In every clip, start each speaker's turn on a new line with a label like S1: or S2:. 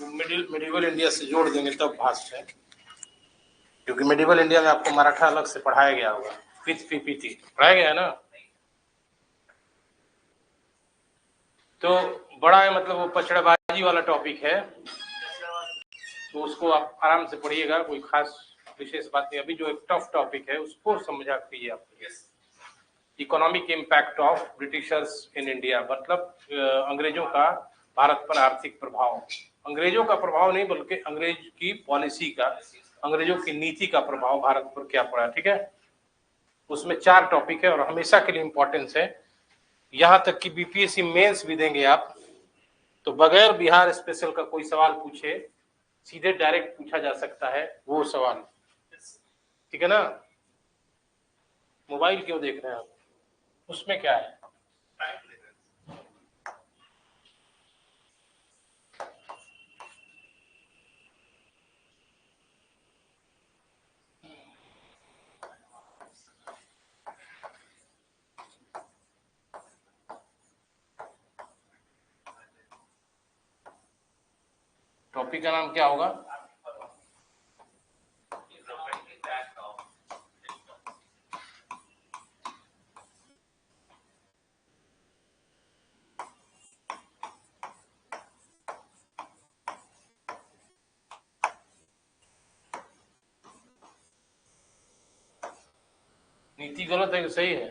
S1: Medieval India से जोड़ देंगे तब भाष्य है, क्योंकि मेडिवल इंडिया में आपको मराठा अलग से पढ़ाया गया होगा, विथ पीपीटी पढ़ाया गया है ना। तो बड़ा है, मतलब वो पचड़ाबाजी वाला टॉपिक है, तो उसको आप आराम से पढ़िएगा, कोई खास विशेष बात नहीं। अभी जो एक टफ टॉपिक है उसको समझा कीजिए आप। Economic impact of Britishers in India, मतलब अंग्रेजों का भारत पर आर्थिक प्रभाव। अंग्रेजों का प्रभाव नहीं, बल्कि अंग्रेज की पॉलिसी का, अंग्रेजों की नीति का प्रभाव भारत पर क्या पड़ा। ठीक है, उसमें 4 टॉपिक है और हमेशा के लिए इंपॉर्टेंस है। यहां तक कि बीपीएससी मेंस भी देंगे आप, तो बगैर बिहार स्पेशल का कोई सवाल पूछे, सीधे डायरेक्ट पूछा जा सकता है वो सवाल। ठीक है ना। मोबाइल क्यों देख रहे हैं आप, उसमें क्या है? टॉपिक का नाम क्या होगा? नीति गलत है कि सही है?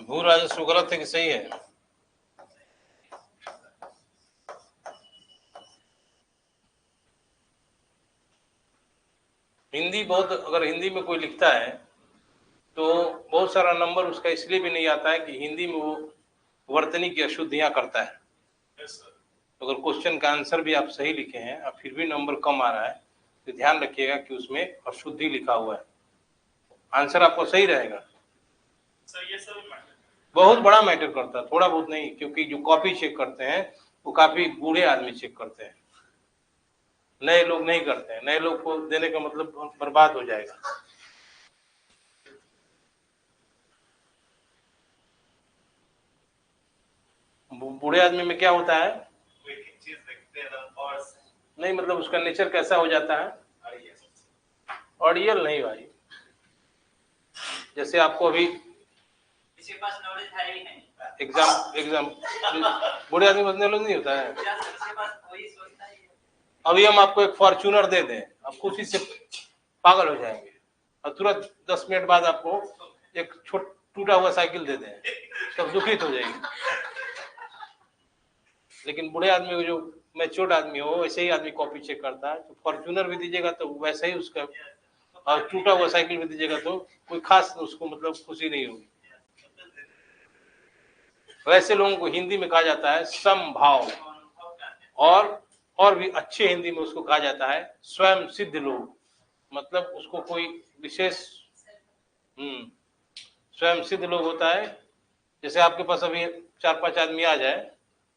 S1: भू राजस्व गलत है कि सही है? हिंदी बहुत, अगर हिंदी में कोई लिखता है तो बहुत सारा नंबर उसका इसलिए भी नहीं आता है कि हिंदी में वो वर्तनी की अशुद्धियां करता है। अगर क्वेश्चन का आंसर भी आप सही लिखे हैं और फिर भी नंबर कम आ रहा है, तो ध्यान रखिएगा कि उसमें अशुद्धि लिखा हुआ है। आंसर आपको सही रहेगा। ये सब बहुत बड़ा मैटर करता है, थोड़ा बहुत नहीं, क्योंकि जो कॉपी चेक करते हैं वो काफी बूढ़े आदमी चेक करते हैं, नए लोग नहीं करते हैं। नए लोग को देने का मतलब बर्बाद हो जाएगा। बूढ़े आदमी में क्या होता है? चीज देखते हैं और नहीं, मतलब उसका नेचर कैसा हो जाता है? ऑडियल नहीं भाई, जैसे आपको अभी किसी पास नॉलेज है ही नहीं, एग्जाम बूढ़े आदमी बदलने लोग नहीं होता है। अभी हम आपको एक फॉर्च्यूनर दे दें, आप खुशी से पागल हो जाएंगे, और तुरंत 10 मिनट बाद आपको एक टूटा हुआ साइकिल दे दें, तब दुखित हो जाएंगे। लेकिन बूढ़े आदमी को, जो मैच्योर्ड आदमी हो, वैसे ही आदमी कॉपी चेक करता है। तो फॉर्च्यूनर भी दीजिएगा तो वैसे ही उसका, और टूटा हुआ साइकिल भी दीजिएगा तो कोई खास उसको मतलब खुशी नहीं होगी। वैसे लोगों को हिंदी में कहा जाता है समभाव, और भी अच्छे हिंदी में उसको कहा जाता है स्वयं सिद्ध लोग। मतलब उसको कोई विशेष स्वयं सिद्ध लोग होता है। जैसे आपके पास अभी 4-5 आदमी आ जाए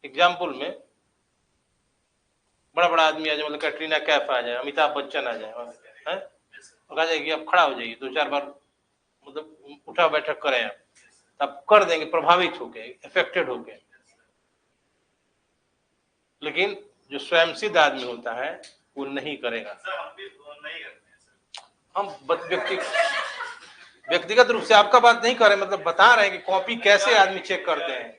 S1: एग्जाम्पल में, बड़ा बड़ा आदमी आ जाए, मतलब कैटरीना कैफ आ जाए, अमिताभ बच्चन आ जाए, है कहा जाए कि आप खड़ा हो जाइए, 2-4 बार मतलब उठा बैठक करें आप, तब कर देंगे प्रभावित होके, इफेक्टेड होके। लेकिन जो स्वयं सिद्ध आदमी होता है वो नहीं करेगा। हम व्यक्तिगत रूप से आपका बात नहीं कर रहे, मतलब बता रहे हैं कि कॉपी कैसे आदमी चेक करते हैं।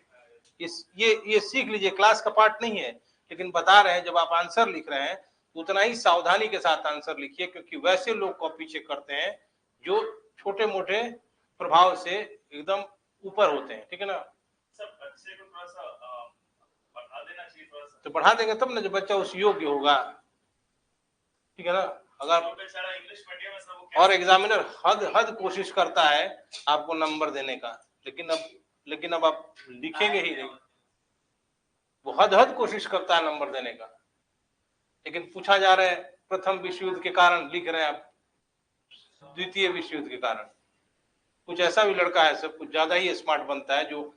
S1: ये सीख लीजिए, क्लास का पार्ट नहीं है, लेकिन बता रहे हैं जब आप आंसर लिख रहे हैं उतना ही सावधानी के साथ आंसर लिखिए, क्योंकि वैसे लोग कॉपी चेक करते हैं जो छोटे मोटे प्रभाव से एकदम ऊपर होते हैं, ठीक है ना।
S2: बच्चे को थोड़ा सा बढ़ा देना चाहिए, थोड़ा सा
S1: तो बढ़ा देंगे तब ना जो बच्चा उस योग्य होगा, ठीक है ना। अगर
S2: इंग्लिश मीडियम में सब
S1: और एग्जामिनर हद कोशिश करता है आपको नंबर देने का, लेकिन अब आप लिखेंगे ही नहीं। वो हद कोशिश करता है नंबर देने का, लेकिन पूछा जा रहा है प्रथम विश्व युद्ध के कारण, लिख रहे हैं आप द्वितीय विश्व युद्ध के कारण। कुछ ऐसा भी लड़का है, सब कुछ ज्यादा ही स्मार्ट बनता है, जो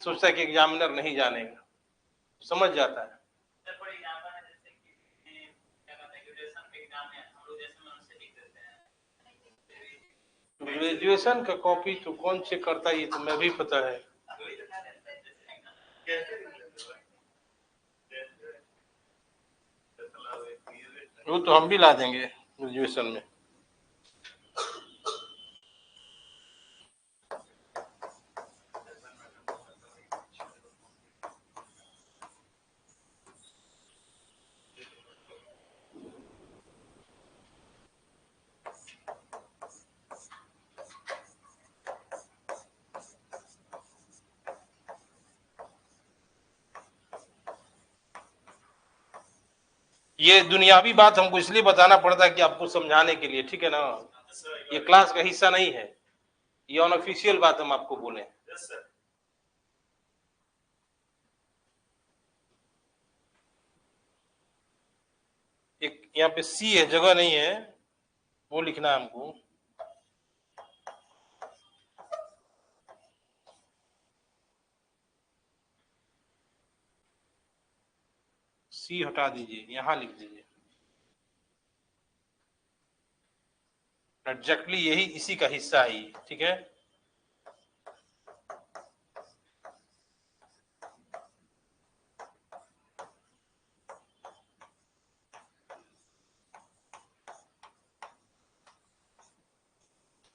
S1: सोचता है कि एग्जामिनर नहीं जानेगा, समझ जाता है। ग्रेजुएशन का कॉपी तो कौन चेक करता है, ये तो मैं भी पता है। वो तो हम भी ला देंगे ग्रेजुएशन में। ये दुनियावी बात हमको इसलिए बताना पड़ता है कि आपको समझाने के लिए, ठीक है ना। ये क्लास का हिस्सा नहीं है, ये अनऑफिशियल बात हम आपको बोले। एक यहाँ पे सी है, जगह नहीं है, वो लिखना है हमको। सी हटा दीजिए, यहां लिख दीजिए। एग्जैक्टली यही इसी का हिस्सा है, ठीक है।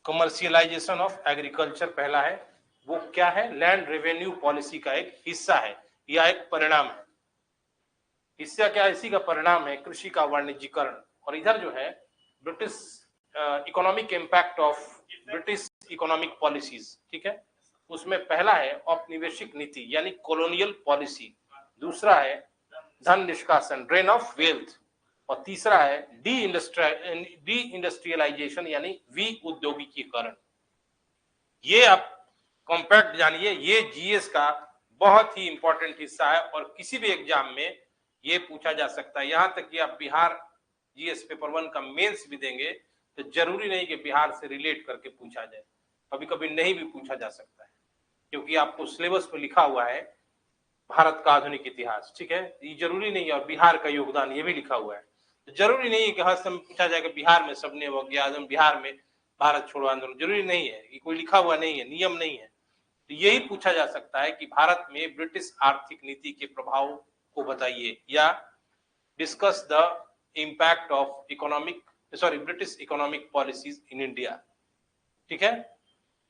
S1: कमर्शियलाइजेशन ऑफ एग्रीकल्चर पहला है, वो क्या है, लैंड रेवेन्यू पॉलिसी का एक हिस्सा है या एक परिणाम है। हिस्सा क्या, इसी का परिणाम है कृषि का वाणिज्यीकरण। और इधर जो है British economic impact of British economic policies, ठीक है। उसमें पहला है औपनिवेशिक नीति यानी कॉलोनियल पॉलिसी, दूसरा है धन निष्कासन ड्रेन ऑफ वेल्थ, और तीसरा है डी इंडस्ट्रियलाइजेशन यानी विउद्योगीकरण। ये आप कॉम्पैक्ट जानिए, ये जीएस का बहुत ही इंपॉर्टेंट हिस्सा है और किसी भी एग्जाम में ये पूछा जा सकता है। यहां तक कि आप बिहार जीएस पेपर 1 का मेंस भी देंगे तो जरूरी नहीं कि बिहार से रिलेट करके पूछा जाए, कभी कभी नहीं भी पूछा जा सकता है, क्योंकि आपको सिलेबस में लिखा हुआ है भारत का आधुनिक इतिहास, ठीक है। ये जरूरी नहीं है, और बिहार का योगदान ये भी लिखा हुआ है। तो जरूरी नहीं है कि हर समय पूछा जाएगा बिहार में सबने हो गया आजम, बिहार में भारत छोड़ो आंदोलन, जरूरी नहीं है, ये कोई लिखा हुआ नहीं है, नियम नहीं है। तो यही पूछा जा सकता है कि भारत में ब्रिटिश आर्थिक नीति के प्रभाव को बताइए, या discuss the impact of British economic policies in India, ठीक है।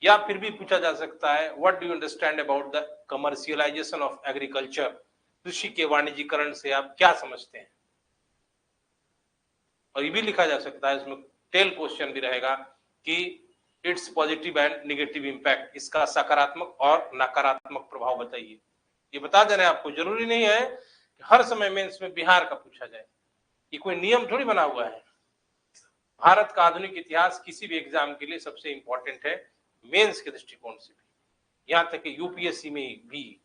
S1: या फिर भी पूछा जा सकता है what do you understand about the commercialisation of agriculture, कृषि के वाणिज्यीकरण से आप क्या समझते हैं। और ये भी लिखा जा सकता है, इसमें टेल क्वेश्चन भी रहेगा कि it's positive and negative impact, इसका सकारात्मक और नकारात्मक प्रभाव बताइए। ये बता दे रहे हैं आपको, जरूरी नहीं है कि हर समय मेंस में बिहार का पूछा जाए, ये कोई नियम थोड़ी बना हुआ है। भारत का आधुनिक इतिहास किसी भी एग्जाम के लिए सबसे इंपॉर्टेंट है, मेंस के दृष्टिकोण से भी, यहां तक कि यूपीएससी में भी।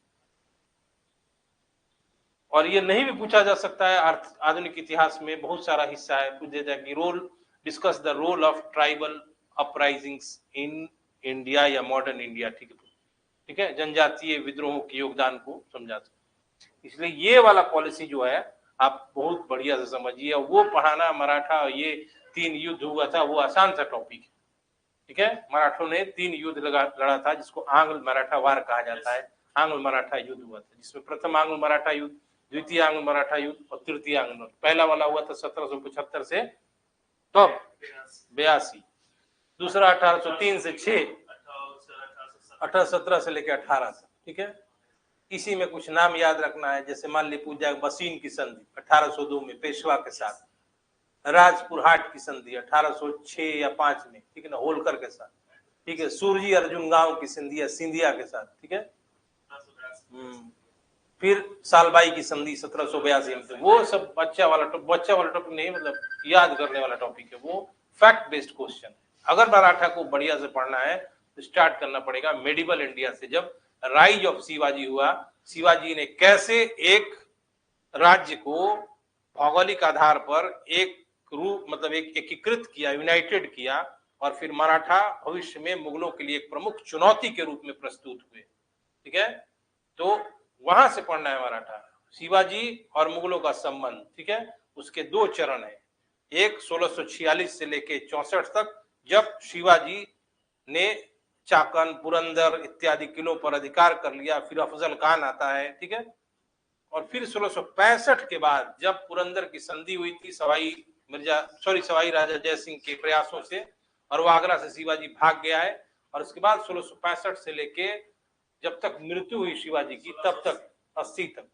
S1: और ये नहीं भी पूछा जा सकता है, आधुनिक इतिहास में बहुत सारा हिस्सा है, पूछ देता है कि discuss the role of tribal uprisings in India या मॉडर्न इंडिया, ठीक है, जनजातीय विद्रोहों के योगदान को समझाते। इसलिए ये वाला पॉलिसी जो है आप बहुत बढ़िया से समझिए। वो पढ़ाना मराठा, ये 3 युद्ध हुआ था, वो आसान सा टॉपिक है, ठीक है। मराठों ने 3 युद्ध लड़ा था, जिसको आंग्ल मराठा वार कहा जाता है। आंग्ल मराठा युद्ध हुआ था, जिसमें प्रथम आंग्ल मराठा युद्ध, द्वितीय आंग्ल मराठा युद्ध और तृतीय आंग्ल। पहला वाला हुआ था 1775 से तब 82, दूसरा 1803 से 6, 1817 से लेकर 18 तक, ठीक है। किसी में कुछ नाम याद रखना है, जैसे मान ली पूजा बसीन की संधि 1802 में पेशवा के साथ, राजपुर हाट की संधि 1806 या 5 में, ठीक है ना, होलकर के साथ, ठीक है, सूरजी अर्जुन गांव की संधि या सिंधिया के साथ, ठीक है। फिर सालबाई की संधि 1782 में। वो सब बच्चा वाला टॉपिक नहीं, मतलब याद करने वाला टॉपिक है, वो फैक्ट बेस्ड क्वेश्चन है। अगर मराठा को बढ़िया से पढ़ना है तो स्टार्ट करना पड़ेगा मेडिवल इंडिया से। जब राइज ऑफ शिवाजी हुआ, शिवाजी ने कैसे एक राज्य को भौगोलिक आधार पर एक रूप, मतलब एक एकीकृत किया, यूनाइटेड किया, और फिर मराठा भविष्य में मुगलों के लिए एक प्रमुख चुनौती के रूप में प्रस्तुत हुए, ठीक है। तो वहां से पढ़ना है मराठा, शिवाजी और मुगलों का संबंध, ठीक है। उसके दो चरण है, एक 1646 से लेके 64 तक, जब शिवाजी ने चाकन, पुरंदर इत्यादि किलों पर अधिकार कर लिया, फिर अफजल खान आता है, ठीक है। और फिर 1665 के बाद जब पुरंदर की संधि हुई थी सवाई राजा जय सिंह के प्रयासों से, और वो आगरा से शिवाजी भाग गया है, और उसके बाद 1665 से लेके जब तक मृत्यु हुई शिवाजी की, तब तक 80 तक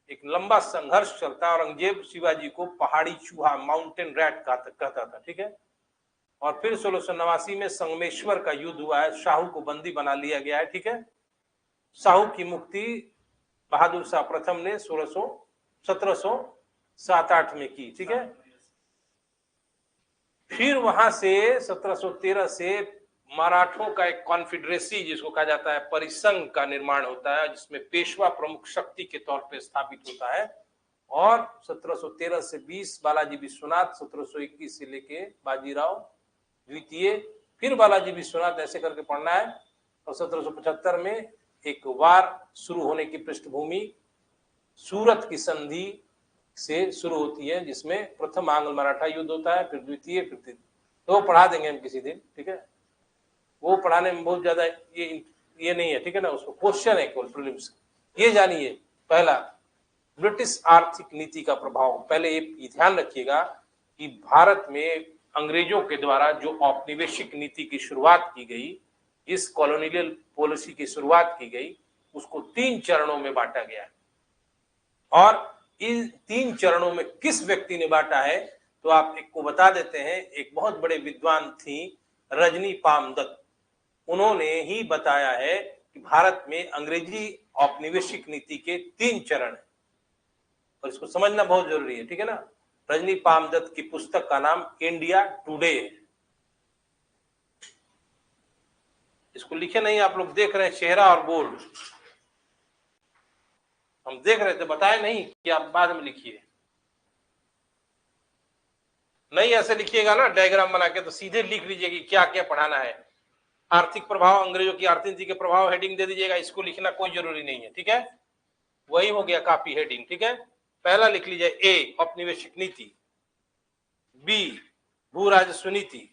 S1: एक लंबा संघर्ष चलता। औरंगजेब शिवाजी को पहाड़ी चूहा, माउंटेन रैट कहता था, ठीक है। और फिर 1689 में संगमेश्वर का युद्ध हुआ है, शाहू को बंदी बना लिया गया है, ठीक है। शाहू की मुक्ति बहादुर शाह प्रथम ने 1707-8 में की, ठीक है। फिर वहां से 1713 से मराठों का एक कॉन्फेडरेसी, जिसको कहा जाता है परिसंघ, का निर्माण होता है, जिसमें पेशवा प्रमुख शक्ति के तौर पर स्थापित होता है। और 1713 से 20 बालाजी विश्वनाथ, 1721 से लेके बाजीराव द्वितीय, फिर बालाजी विश्वनाथ, ऐसे करके पढ़ना है। और 1775 में एक वार शुरू होने की पृष्ठभूमि सूरत की संधि से शुरू होती है, जिसमें प्रथम आंग्ल मराठा युद्ध होता है, फिर द्वितीय, फिर तृतीय। तो वो पढ़ा देंगे हम किसी दिन, ठीक है। वो पढ़ाने में बहुत ज्यादा ये नहीं है, ठीक है ना, उसको क्वेश्चन है केवल प्रीलिम्स। ये जानिए, पहला, ब्रिटिश आर्थिक नीति का प्रभाव। पहले ये ध्यान रखिएगा कि भारत में अंग्रेजों के द्वारा जो औपनिवेशिक नीति की शुरुआत की गई, जिस कॉलोनियल पॉलिसी की शुरुआत की गई, उसको 3 चरणों में बांटा गया है। और इन 3 चरणों में किस व्यक्ति ने बांटा है, तो आप एक को बता देते हैं। एक बहुत बड़े विद्वान थी रजनी पामदत्त, उन्होंने ही बताया है कि भारत में अंग्रेजी औपनिवेशिक नीति के 3 चरण हैं, और इसको समझना बहुत जरूरी है, ठीक है ना। रजनी पामदत्त की पुस्तक का नाम इंडिया टुडे है। इसको लिखे नहीं, आप लोग देख रहे हैं चेहरा और बोर्ड, हम देख रहे थे, बताए नहीं कि आप बाद में लिखिए। नहीं ऐसे लिखिएगा ना डायग्राम बना के, तो सीधे लिख लीजिए कि क्या क्या पढ़ाना है। आर्थिक प्रभाव, अंग्रेजों की आर्थिक नीति के प्रभाव, हेडिंग दे दीजिएगा, इसको लिखना कोई जरूरी नहीं है, ठीक है। वही हो गया कॉपी हेडिंग, ठीक है। पहला लिख लीजिए ए औपनिवेशिक नीति, बी भू राजस्व नीति,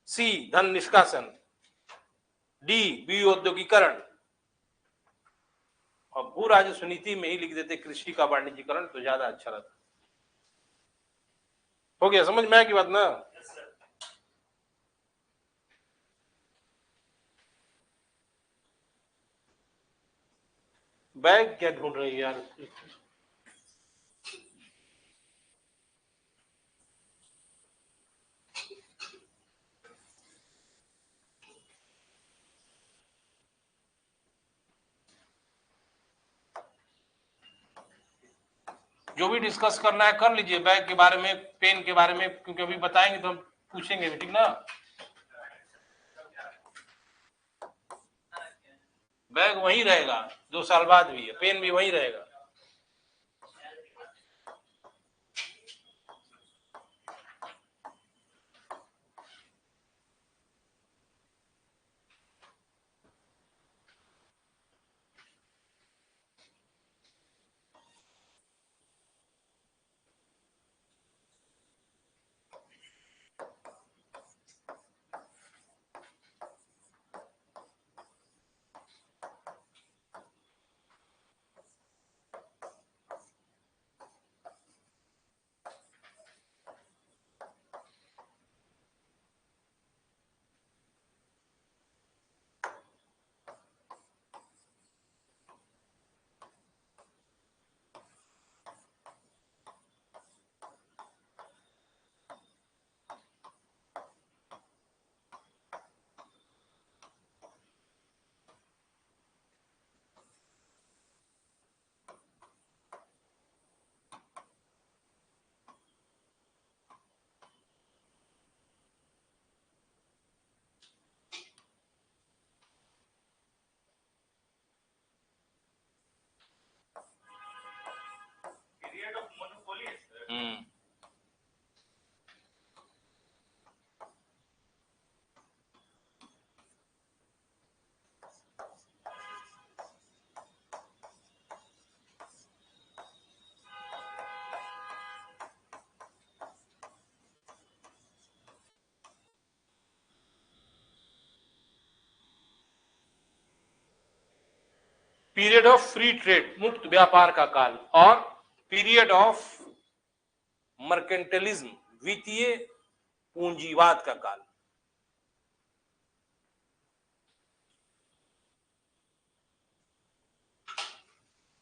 S1: सी धन निष्कासन, डी विऔद्योगिकरण, और भू राजस्व नीति में ही लिख देते कृषि का वाणिज्यकरण, तो ज्यादा अच्छा रहता। हो गया समझ में आया की बात ना। बैग क्या ढूंढ रही है यार। जो भी डिस्कस करना है कर लीजिए, बैग के बारे में, पेन के बारे में, क्योंकि अभी बताएंगे तो हम पूछेंगे भी, ठीक ना। बैग वहीं रहेगा 2 साल बाद भी, पेन भी वहीं रहेगा। पीरियड ऑफ फ्री ट्रेड, मुक्त व्यापार का काल, और पीरियड ऑफ मर्केंटलिज्म, वित्तीय पूंजीवाद का काल।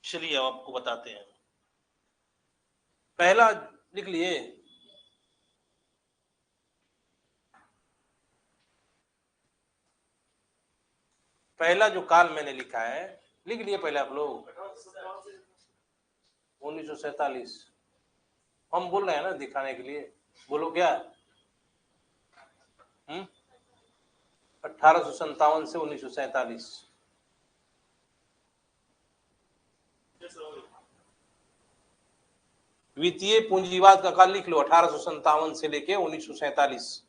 S1: चलिए अब आपको बताते हैं। पहला लिख लिए, पहला जो काल मैंने लिखा है, लिख लिए पहले आप लोग, 1947। हम बोल रहे हैं ना दिखाने के लिए, बोलो क्या? 1857 से 1947। वित्तीय पूंजीवाद का काल लिख लो, 1857 से लेके 1947,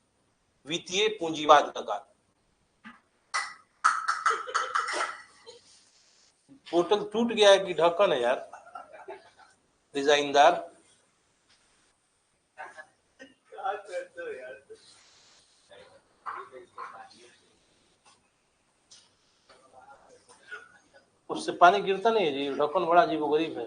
S1: वित्तीय पूंजीवाद का काल। बोतल टूट गया है कि ढक्कन है यार, डिजाइनदार? उससे पानी गिरता नहीं है जी, ढक्कन बड़ा अजीबोगरीब है।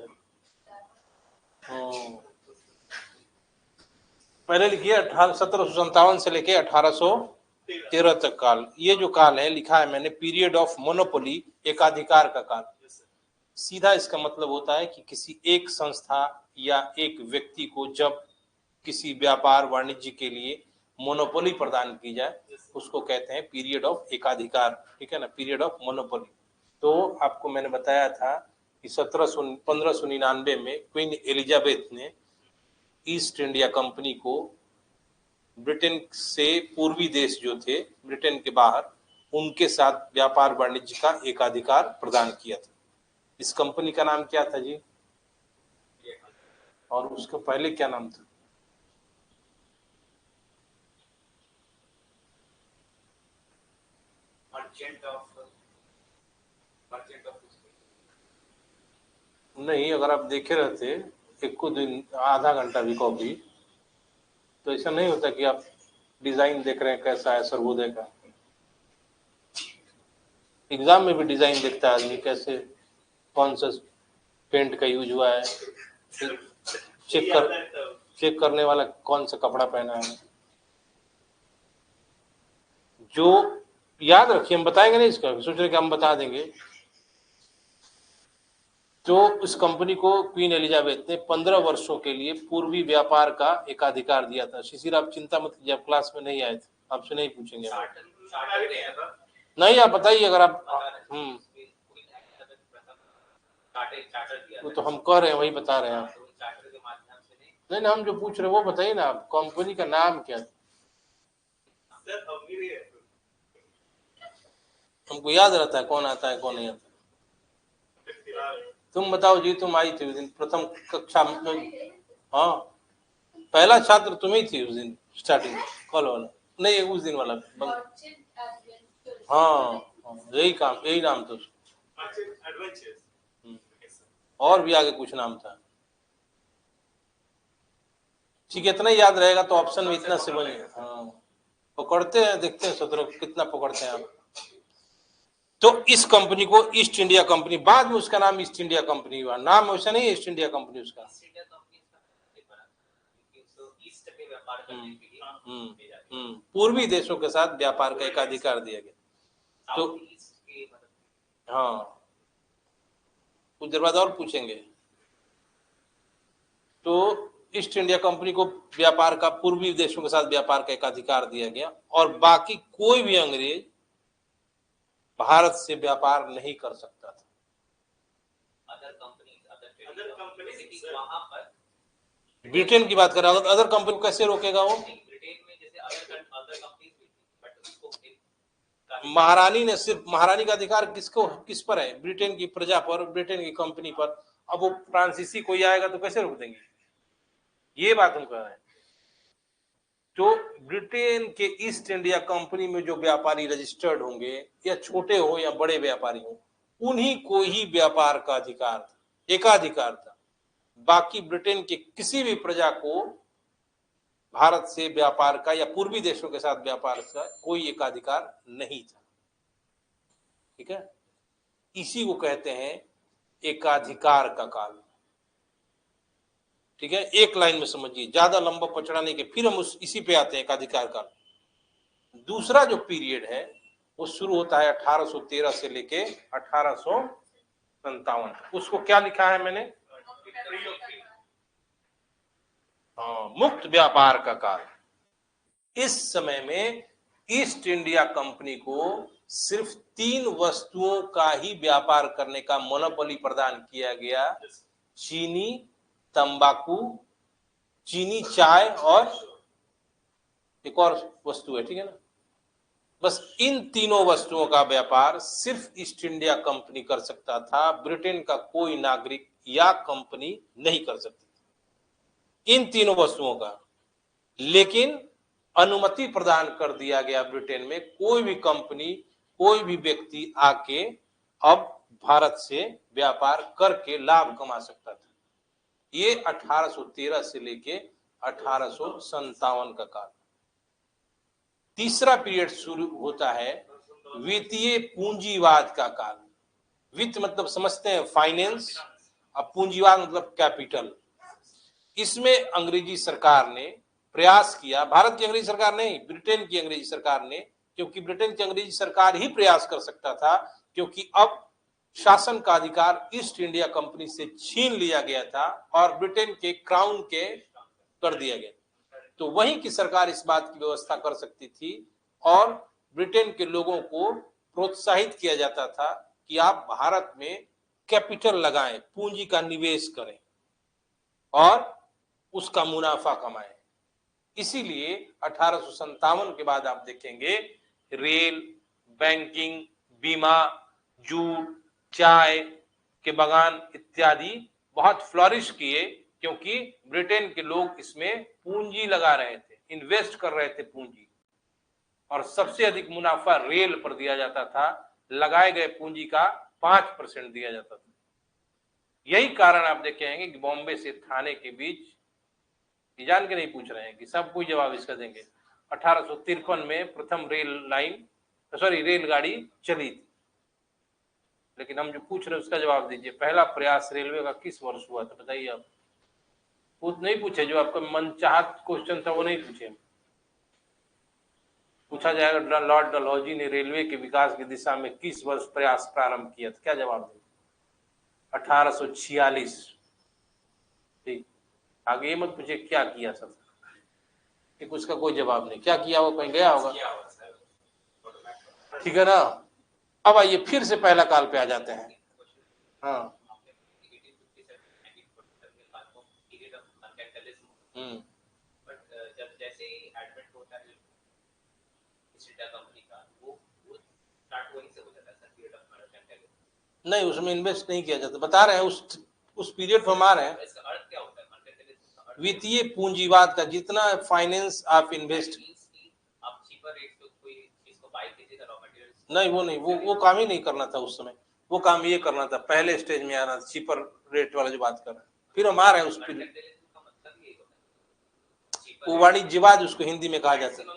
S1: पहले लिखिए 1757 से लेके 1813 तक काल। ये जो काल है लिखा है मैंने, पीरियड ऑफ मोनोपोली, एकाधिकार का काल। सीधा इसका मतलब होता है कि किसी एक संस्था या एक व्यक्ति को जब किसी व्यापार वाणिज्य के लिए मोनोपोली प्रदान की जाए, उसको कहते हैं पीरियड ऑफ एकाधिकार, ठीक है ना, पीरियड ऑफ मोनोपोली। तो आपको मैंने बताया था कि 1599 में क्वीन एलिजाबेथ ने ईस्ट इंडिया कंपनी को ब्रिटेन से पूर्वी देश जो थे ब्रिटेन के बाहर, उनके साथ व्यापार वाणिज्य का एकाधिकार प्रदान किया था। इस कंपनी का नाम क्या था जी? और उसका पहले क्या नाम था? नहीं, अगर आप देखे रहते एक को दिन आधा घंटा भी कॉपी, तो ऐसा नहीं होता कि आप डिजाइन देख रहे हैं कैसा है सर्वोदय का। एग्जाम में भी डिजाइन देखता है आदमी, कैसे कौन सा पेंट का यूज हुआ है, चेक करने वाला कौन सा कपड़ा पहना है। जो याद रखिए, हम बताएंगे नहीं इसका, सोच रहे कि हम बता देंगे। तो उस कंपनी को क्वीन एलिजाबेथ ने 15 वर्षों के लिए पूर्वी व्यापार का एकाधिकार दिया था। शिशिर आप चिंता मत कीजिए, आप क्लास में नहीं आए थे, आपसे नहीं पूछेंगे। नहीं, आप बताइए अगर आप। वो तो हम कह रहे हैं, वही बता रहे हैं आप। नहीं, हम जो पूछ रहे हैं वो बताइए ना, आप कंपनी का नाम क्या है? हमको याद रहता है कौन आता है कौन नहीं आता। तुम बताओ जी, तुम आई थी उस दिन प्रथम कक्षा में। हाँ, पहला छात्र तुम ही थी उस दिन, स्टार्टिंग कॉल वाला, नहीं उस दिन वाला। हाँ, यही काम, यही नाम था। और भी आगे कुछ नाम था। ठीक है, इतना याद रहेगा तो ऑप्शन में इतना से बने। हाँ, पकड़ते हैं, देखते हैं सत्रह कितना पकड़ते हैं आप। तो इस कंपनी को ईस्ट इंडिया कंपनी, बाद में उसका नाम ईस्ट इंडिया कंपनी हुआ, नाम वैसा नहीं है ईस्ट इंडिया कंपनी उसका। पूर्वी देशों के साथ व्यापार का एकाधिकार दिया गया। तो हाँ, कुछ देर बाद और पूछेंगे। तो ईस्ट इंडिया कंपनी को व्यापार का, पूर्वी देशों के साथ व्यापार का एकाधिकार दिया गया, और बाकी कोई भी अंग्रेज भारत से व्यापार नहीं कर सकता था। ब्रिटेन की बात कर रहा हूं, अदर कंपनी को कैसे रोकेगा वो? महारानी ने सिर्फ, महारानी का अधिकार किसको, किस पर है? ब्रिटेन की प्रजा पर, ब्रिटेन की कंपनी पर। अब वो फ्रांसीसी कोई आएगा तो कैसे रोक देंगे? ये बात हम कह रहे हैं। तो ब्रिटेन के ईस्ट इंडिया कंपनी में जो व्यापारी रजिस्टर्ड होंगे, या छोटे हो या बड़े व्यापारी हो, उन्हीं को ही व्यापार का अधिकार था, एकाधिकार था। बाकी ब्रिटेन के किसी भी प्रजा को भारत से व्यापार का या पूर्वी देशों के साथ व्यापार का कोई एकाधिकार नहीं था। ठीक है, इसी को कहते हैं एकाधिकार का काल। ठीक है, एक लाइन में समझिए, ज्यादा लंबा पचड़ा नहीं के, फिर हम इसी पे आते हैं एकाधिकार काल। दूसरा जो पीरियड है वो शुरू होता है 1813 से लेके 1857। उसको क्या लिखा है मैंने? मुक्त व्यापार का काल। इस समय में ईस्ट इंडिया कंपनी को सिर्फ 3 वस्तुओं का ही व्यापार करने का मोनोपोली प्रदान किया गया। चीनी, तंबाकू, चीनी, चाय और एक और वस्तु है, ठीक है ना। बस इन तीनों वस्तुओं का व्यापार सिर्फ ईस्ट इंडिया कंपनी कर सकता था, ब्रिटेन का कोई नागरिक या कंपनी नहीं कर सकती थी इन तीनों वस्तुओं का। लेकिन अनुमति प्रदान कर दिया गया ब्रिटेन में, कोई भी कंपनी, कोई भी व्यक्ति आके अब भारत से व्यापार करके लाभ कमा सकता था। ये 1813 से लेके 1857 का काल। तीसरा पीरियड शुरू होता है वित्तीय पूंजीवाद का काल। वित्त मतलब समझते हैं फाइनेंस, अब पूंजीवाद मतलब कैपिटल। इसमें अंग्रेजी सरकार ने प्रयास किया, भारत की अंग्रेजी सरकार नहीं, ब्रिटेन की अंग्रेजी सरकार ने, क्योंकि ब्रिटेन की अंग्रेजी सरकार ही प्रयास कर सकता था, क्योंकि अब शासन का अधिकार ईस्ट इंडिया कंपनी से छीन लिया गया था और ब्रिटेन के क्राउन के कर दिया गया। तो वहीं की सरकार इस बात की व्यवस्था कर सकती थी और ब्रिटेन के लोगों को प्रोत्साहित किया जाता था कि आप भारत में कैपिटल लगाएं, पूंजी का निवेश करें और उसका मुनाफा कमाएं। इसीलिए 1857 के बाद आप देखेंगे रेल, बैंकिंग, बीमा, जूट, चाय के बागान इत्यादि बहुत फ्लरिश किए, क्योंकि ब्रिटेन के लोग इसमें पूंजी लगा रहे थे, इन्वेस्ट कर रहे थे पूंजी, और सबसे अधिक मुनाफा रेल पर दिया जाता था। लगाए गए पूंजी का 5% दिया जाता था। यही कारण आप देखेंगे कि बॉम्बे से थाने के बीच, जान के नहीं पूछ रहे हैं कि सब कोई जवाब इसका देंगे, 1853 में प्रथम रेलगाड़ी चली थी। लेकिन हम जो पूछ रहे हैं उसका जवाब दीजिए, पहला प्रयास रेलवे का किस वर्ष हुआ था बताइए आप। नहीं पूछे, जो आपका मनचाहत क्वेश्चन था वो नहीं पूछे। पूछा जाएगा लॉर्ड डलहौजी ने रेलवे के विकास की दिशा में किस वर्ष प्रयास प्रारंभ किया था, क्या जवाब देंगे? 1846। ठीक, आगे ये मत पूछे क्या किया था, एक उसका कोई जवाब नहीं, क्या किया वो कहीं गया होगा, ठीक है ना। अब आइए फिर से पहला काल पे आ जाते हैं। हाँ,
S3: जब जैसे एडवेंट होता है कंपनी का, वो स्टार्ट वहीं से हो जाता है सर, पीरियड ऑफ मर्केंटाइलिज्म।
S1: नहीं, उसमें इन्वेस्ट नहीं किया जाता, बता रहे हैं उस पीरियड पर हम आ रहे हैं।
S3: इसका अर्थ क्या होता है मर्केंटाइलिज्म?
S1: वित्तीय पूंजीवाद का जितना फाइनेंस आप इन्वेस्ट,
S3: आप चीपर रेट पे कोई चीज को बाय कीजिएगा, रॉ मटेरियल
S1: नहीं वो नहीं, वो काम ही नहीं करना था उस समय, वो काम ये करना था, पहले स्टेज में आना, चीपर रेट वाला जो बात कर रहे हैं। फिर हम आ रहे हैं उस पीरियड, वो वाणिज्यवाद उसको हिंदी में कहा जाता है।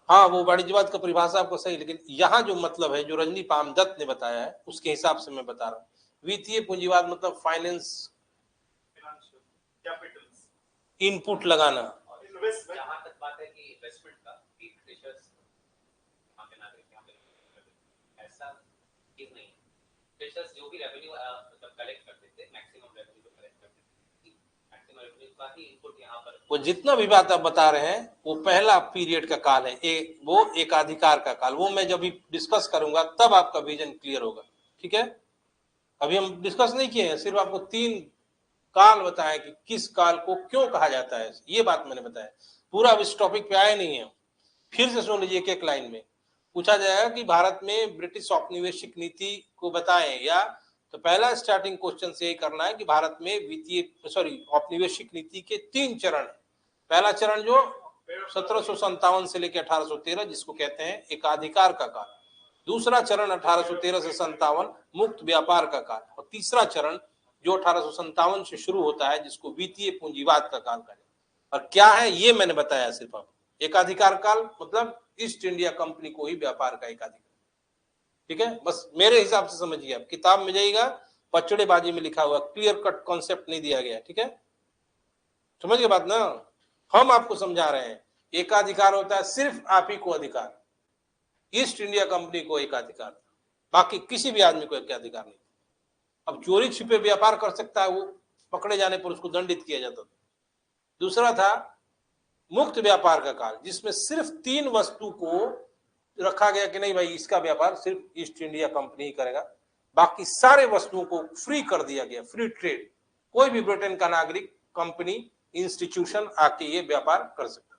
S1: हाँ, वो वाणिज्यवाद का परिभाषा आपको सही, लेकिन यहाँ जो मतलब है, जो रजनी पामदत्त ने बताया है उसके हिसाब से मैं बता रहा हूँ। वित्तीय पूंजीवाद मतलब फाइनेंस, इनपुट लगाना।
S3: जहां तक बात है कि इन्वेस्टमेंट का ब्रिटिशर्स ऐसा चीज नहीं, ब्रिटिशर्स जो भी रेवेन्यू मतलब कलेक्ट करते थे, मैक्सिमम रेवेन्यू को कलेक्ट करते थे, मैक्सिमम रेवेन्यू का ही इनपुट यहाँ पर।
S1: वो जितना भी बात आप बता रहे हैं वो पहला पीरियड का काल है, वो एकाधिकार का काल। वो मैं जब भी डिस्कस करूंगा तब आपका विजन क्लियर होगा, ठीक है। अभी हम डिस्कस नहीं किए हैं, सिर्फ आपको 3 काल बताया कि किस काल को क्यों कहा जाता है, ये बात मैंने बताया। पूरा अब इस टॉपिक पे आए नहीं है, फिर से सुन लीजिए। एक लाइन में पूछा जाएगा कि भारत में ब्रिटिश औपनिवेशिक नीति को बताएं, या तो पहला स्टार्टिंग क्वेश्चन से यही करना है कि भारत में औपनिवेशिक नीति के 3 चरण है। पहला चरण जो 1757 से लेकर 1813 जिसको कहते हैं एकाधिकार का काल, दूसरा चरण 1813 से 57 मुक्त व्यापार का काल, और तीसरा चरण जो 1857 से शुरू होता है जिसको वित्तीय पूंजीवाद का काल कहा जाता है। और क्या है ये मैंने बताया सिर्फ आपको। एकाधिकार काल मतलब ईस्ट इंडिया कंपनी को ही व्यापार का एकाधिकार, ठीक है, बस मेरे हिसाब से समझिए आप, किताब में जाइएगा पचड़ेबाजी में लिखा हुआ, क्लियर कट कॉन्सेप्ट नहीं दिया गया। ठीक है, समझ गए बात ना, हम आपको समझा रहे हैं। एकाधिकार होता है सिर्फ आप ही को अधिकार, ईस्ट इंडिया कंपनी को एकाधिकार, बाकी किसी भी आदमी को एकाधिकार नहीं। अब चोरी छिपे व्यापार कर सकता है वो, पकड़े जाने पर उसको दंडित किया जाता था। दूसरा था मुक्त व्यापार का काल, जिसमें सिर्फ 3 वस्तु को रखा गया कि नहीं भाई इसका व्यापार सिर्फ ईस्ट इंडिया कंपनी ही करेगा, बाकी सारे वस्तुओं को फ्री कर दिया गया, फ्री ट्रेड, कोई भी ब्रिटेन का नागरिक, कंपनी, इंस्टीट्यूशन आके ये व्यापार कर सकता।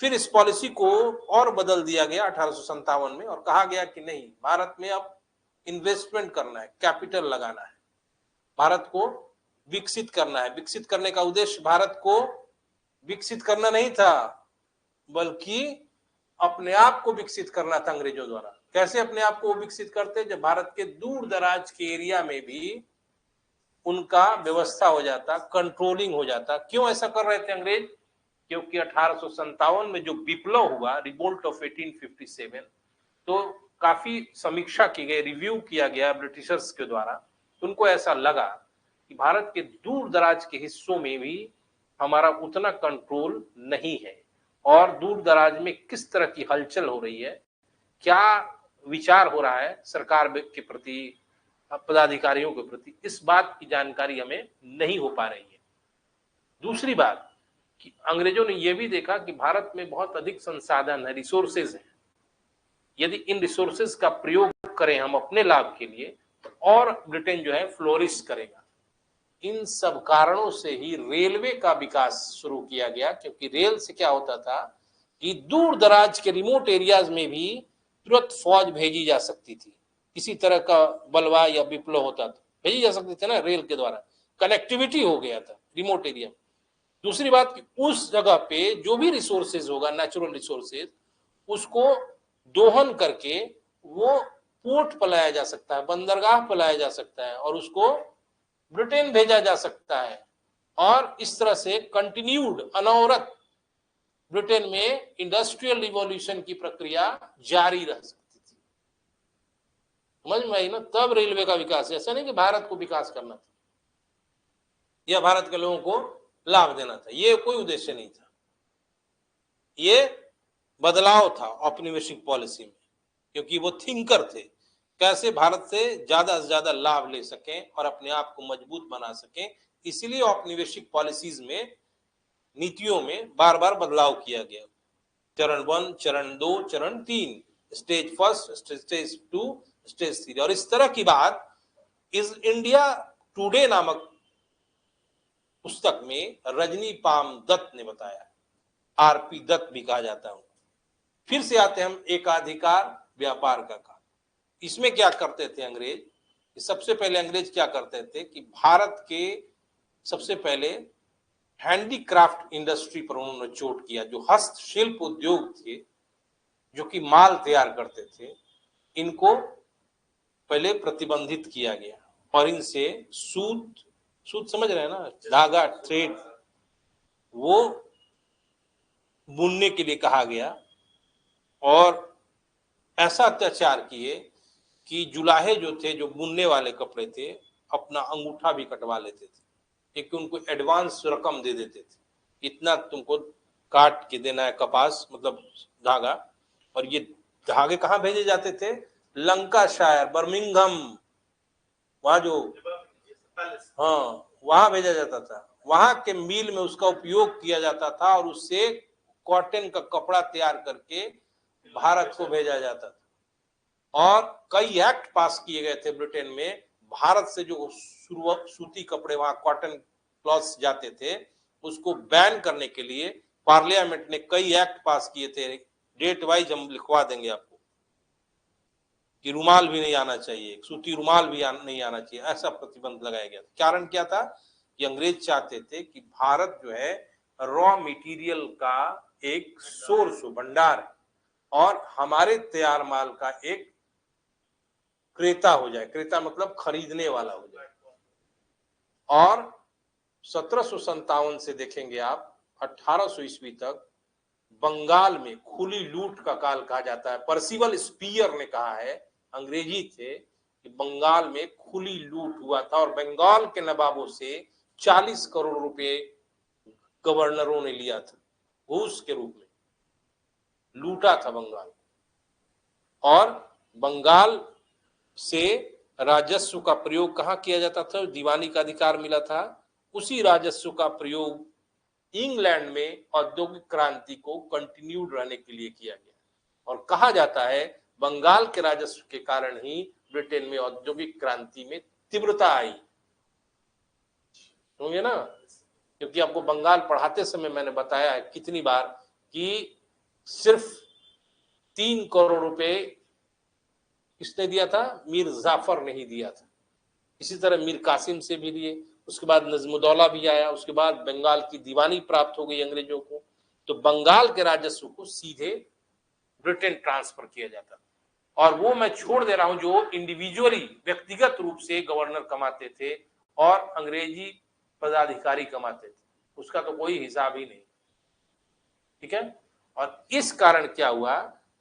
S1: फिर इस पॉलिसी को और बदल दिया गया 1857 में, और कहा गया कि नहीं, भारत में अब इन्वेस्टमेंट करना है, कैपिटल लगाना है, भारत को विकसित करना है। विकसित करने का उद्देश्य भारत को विकसित करना नहीं था, बल्कि अपने आप को विकसित करना था अंग्रेजों द्वारा। कैसे अपने आप को विकसित करते, जब भारत के दूर दराज के एरिया में भी उनका व्यवस्था हो जाता, कंट्रोलिंग हो जाता। क्यों ऐसा कर रहे थे अंग्रेज? क्योंकि 1857 में जो विप्लव हुआ, रिवोल्ट ऑफ 1857, तो काफी समीक्षा की गई, रिव्यू किया गया ब्रिटिशर्स के द्वारा। उनको ऐसा लगा कि भारत के दूर दराज के हिस्सों में भी हमारा उतना कंट्रोल नहीं है, और दूर दराज में किस तरह की हलचल हो रही है, क्या विचार हो रहा है सरकार के प्रति, पदाधिकारियों के प्रति, इस बात की जानकारी हमें नहीं हो पा रही है। दूसरी बात कि अंग्रेजों ने यह भी देखा कि भारत में बहुत अधिक संसाधन है, रिसोर्सेज है, यदि इन रिसोर्सेज का प्रयोग करें हम अपने लाभ के लिए, तो और ब्रिटेन जो है फ्लोरिश करेगा। इन सब कारणों से ही रेलवे का विकास शुरू किया गया, क्योंकि रेल से क्या होता था कि दूर दराज के रिमोट एरियाज में भी तुरंत फौज भेजी जा सकती थी, किसी तरह का बलवा या विप्लव होता था, भेजी जा सकती थी ना, रेल के द्वारा कनेक्टिविटी हो गया था रिमोट एरिया में। दूसरी बात कि उस जगह पे जो भी रिसोर्सेज होगा, नेचुरल रिसोर्सेज, उसको दोहन करके वो पोर्ट पर लाया जा सकता है, बंदरगाह पर लाया जा सकता है, और उसको ब्रिटेन भेजा जा सकता है, और इस तरह से कंटिन्यूड, अनवरत ब्रिटेन में इंडस्ट्रियल रिवॉल्यूशन की प्रक्रिया जारी रह सकती थी। समझ में आई ना? तब रेलवे का विकास, ऐसा नहीं कि भारत को विकास करना था या भारत के लोगों को लाभ देना था, ये कोई उद्देश्य नहीं था, ये बदलाव था औपनिवेशिक पॉलिसी में, क्योंकि वो थिंकर थे, कैसे भारत से ज्यादा लाभ ले सकें और अपने आप को मजबूत बना सकें। इसीलिए औपनिवेशिक पॉलिसीज में, नीतियों में बार बार बदलाव किया गया, चरण 1, चरण 2, चरण 3, स्टेज 1, स्टेज 2, स्टेज 3। और इस तरह की बात इस इंडिया टुडे नामक पुस्तक में रजनी पाम दत्त ने बताया, आरपी दत्त भी कहा जाता है। फिर से आते हैं हम एकाधिकार व्यापार का काल। इसमें क्या करते थे अंग्रेज? सबसे पहले अंग्रेज क्या करते थे कि भारत के सबसे पहले हैंडीक्राफ्ट इंडस्ट्री पर उन्होंने चोट किया, जो हस्तशिल्प उद्योग थे, जो कि माल तैयार करते थे, इनको पहले प्रतिबंधित किया गया, और इनसे सूत समझ रहे हैं ना, धागा, थ्रेड, वो बुनने के लिए कहा गया, और ऐसा अत्याचार किए कि जुलाहे जो थे, जो बुनने वाले कपड़े थे, अपना अंगूठा भी कटवा लेते थे, क्योंकि उनको एडवांस रकम दे देते थे, इतना तुमको काट के देना है कपास, मतलब धागा। और ये धागे कहाँ भेजे जाते थे? लंकाशायर, बर्मिंघम, वहां जो, हाँ, वहां भेजा जाता था, वहां के मिल में उसका उपयोग किया जाता था, और उससे कॉटन का कपड़ा तैयार करके भारत को भेजा जाता था। और कई एक्ट पास किए गए थे ब्रिटेन में, भारत से जो सूती कपड़े, वहां कॉटन क्लॉथ्स जाते थे, उसको बैन करने के लिए पार्लियामेंट ने कई एक्ट पास किए थे। डेट वाइज हम लिखवा देंगे आपको कि रुमाल भी नहीं आना चाहिए, सूती रुमाल भी नहीं आना चाहिए, ऐसा प्रतिबंध लगाया गया। कारण क्या था कि अंग्रेज चाहते थे कि भारत जो है रॉ मटेरियल का एक सोर्स, भंडार है, और हमारे तैयार माल का एक क्रेता हो जाए। क्रेता मतलब खरीदने वाला हो जाए। और 1757 से देखेंगे आप 1800 ईस्वी तक बंगाल में खुली लूट का काल कहा जाता है। पर्सिवल स्पीयर ने कहा है
S4: अंग्रेजी थे कि बंगाल में खुली लूट हुआ था और बंगाल के नवाबों से 40 करोड़ रुपए गवर्नरों ने लिया था, घूस के रूप में लूटा था बंगाल। और बंगाल से राजस्व का प्रयोग कहाँ किया जाता था? दीवानी का अधिकार मिला था, उसी राजस्व का प्रयोग इंग्लैंड में औद्योगिक क्रांति को कंटिन्यूड रहने के लिए किया गया। और कहा जाता है बंगाल के राजस्व के कारण ही ब्रिटेन में औद्योगिक क्रांति में तीव्रता आई, समझे ना? क्योंकि आपको बंगाल पढ़ाते समय मैंने बताया है कितनी बार कि सिर्फ 3 करोड़ रुपए किसने दिया था? मीर जाफर ने ही दिया था। इसी तरह मीर कासिम से भी लिए, उसके बाद नजमुद्दौला भी आया, उसके बाद बंगाल की दीवानी प्राप्त हो गई अंग्रेजों को। तो बंगाल के राजस्व को सीधे ब्रिटेन ट्रांसफर किया जाता, और वो मैं छोड़ दे रहा हूं जो इंडिविजुअली व्यक्तिगत रूप से गवर्नर कमाते थे और अंग्रेजी पदाधिकारी कमाते थे, उसका तो कोई हिसाब ही नहीं, ठीक है। और इस कारण क्या हुआ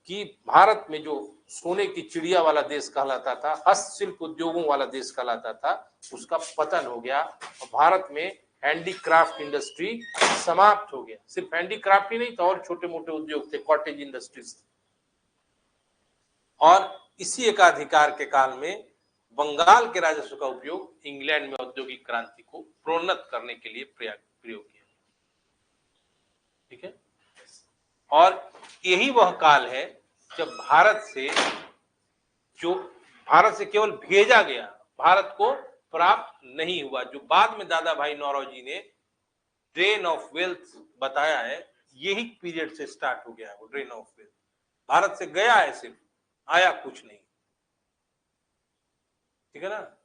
S4: कि भारत में जो सोने की चिड़िया वाला देश कहलाता था, हस्तशिल्प उद्योगों वाला देश कहलाता था, उसका पतन हो गया और भारत में हैंडीक्राफ्ट इंडस्ट्री समाप्त हो गया। सिर्फ हैंडीक्राफ्ट ही नहीं था, और छोटे मोटे उद्योग थे, कॉटेज इंडस्ट्रीज। और इसी एकाधिकार के काल में बंगाल के राजस्व का उपयोग इंग्लैंड में औद्योगिक क्रांति को प्रोन्नत करने के लिए प्रयोग किया, ठीक है। और यही वह काल है जब भारत से केवल भेजा गया, भारत को प्राप्त नहीं हुआ, जो बाद में दादा भाई नौरोजी ने ड्रेन ऑफ वेल्थ बताया है, यही पीरियड से स्टार्ट हो गया है वो ड्रेन ऑफ वेल्थ। भारत से गया है सिर्फ, आया कुछ नहीं, ठीक है ना।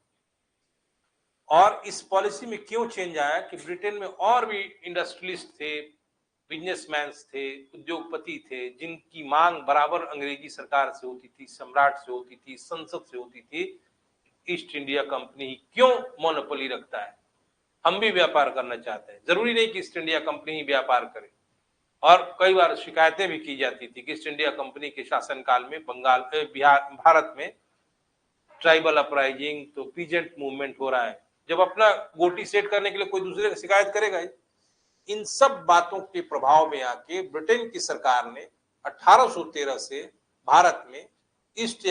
S4: और इस पॉलिसी में क्यों चेंज आया कि ब्रिटेन में और भी इंडस्ट्रियलिस्ट थे, बिजनेसमैन थे, उद्योगपति थे, जिनकी मांग बराबर अंग्रेजी सरकार से होती थी, सम्राट से होती थी, संसद से होती थी। ईस्ट इंडिया कंपनी ही क्यों मोनोपोली रखता है? हम भी व्यापार करना चाहते हैं, जरूरी नहीं कि ईस्ट इंडिया कंपनी ही व्यापार करे। और कई बार शिकायतें भी की जाती थी कि ईस्ट इंडिया कंपनी के शासनकाल में भारत में ट्राइबल अपराइजिंग, तो पीजेंट मूवमेंट हो रहा है। जब अपना गोटी सेट करने के लिए कोई दूसरे की शिकायत करेगा ही। इन सब बातों के प्रभाव में आके ब्रिटेन की सरकार ने 1813 से भारत में ईस्ट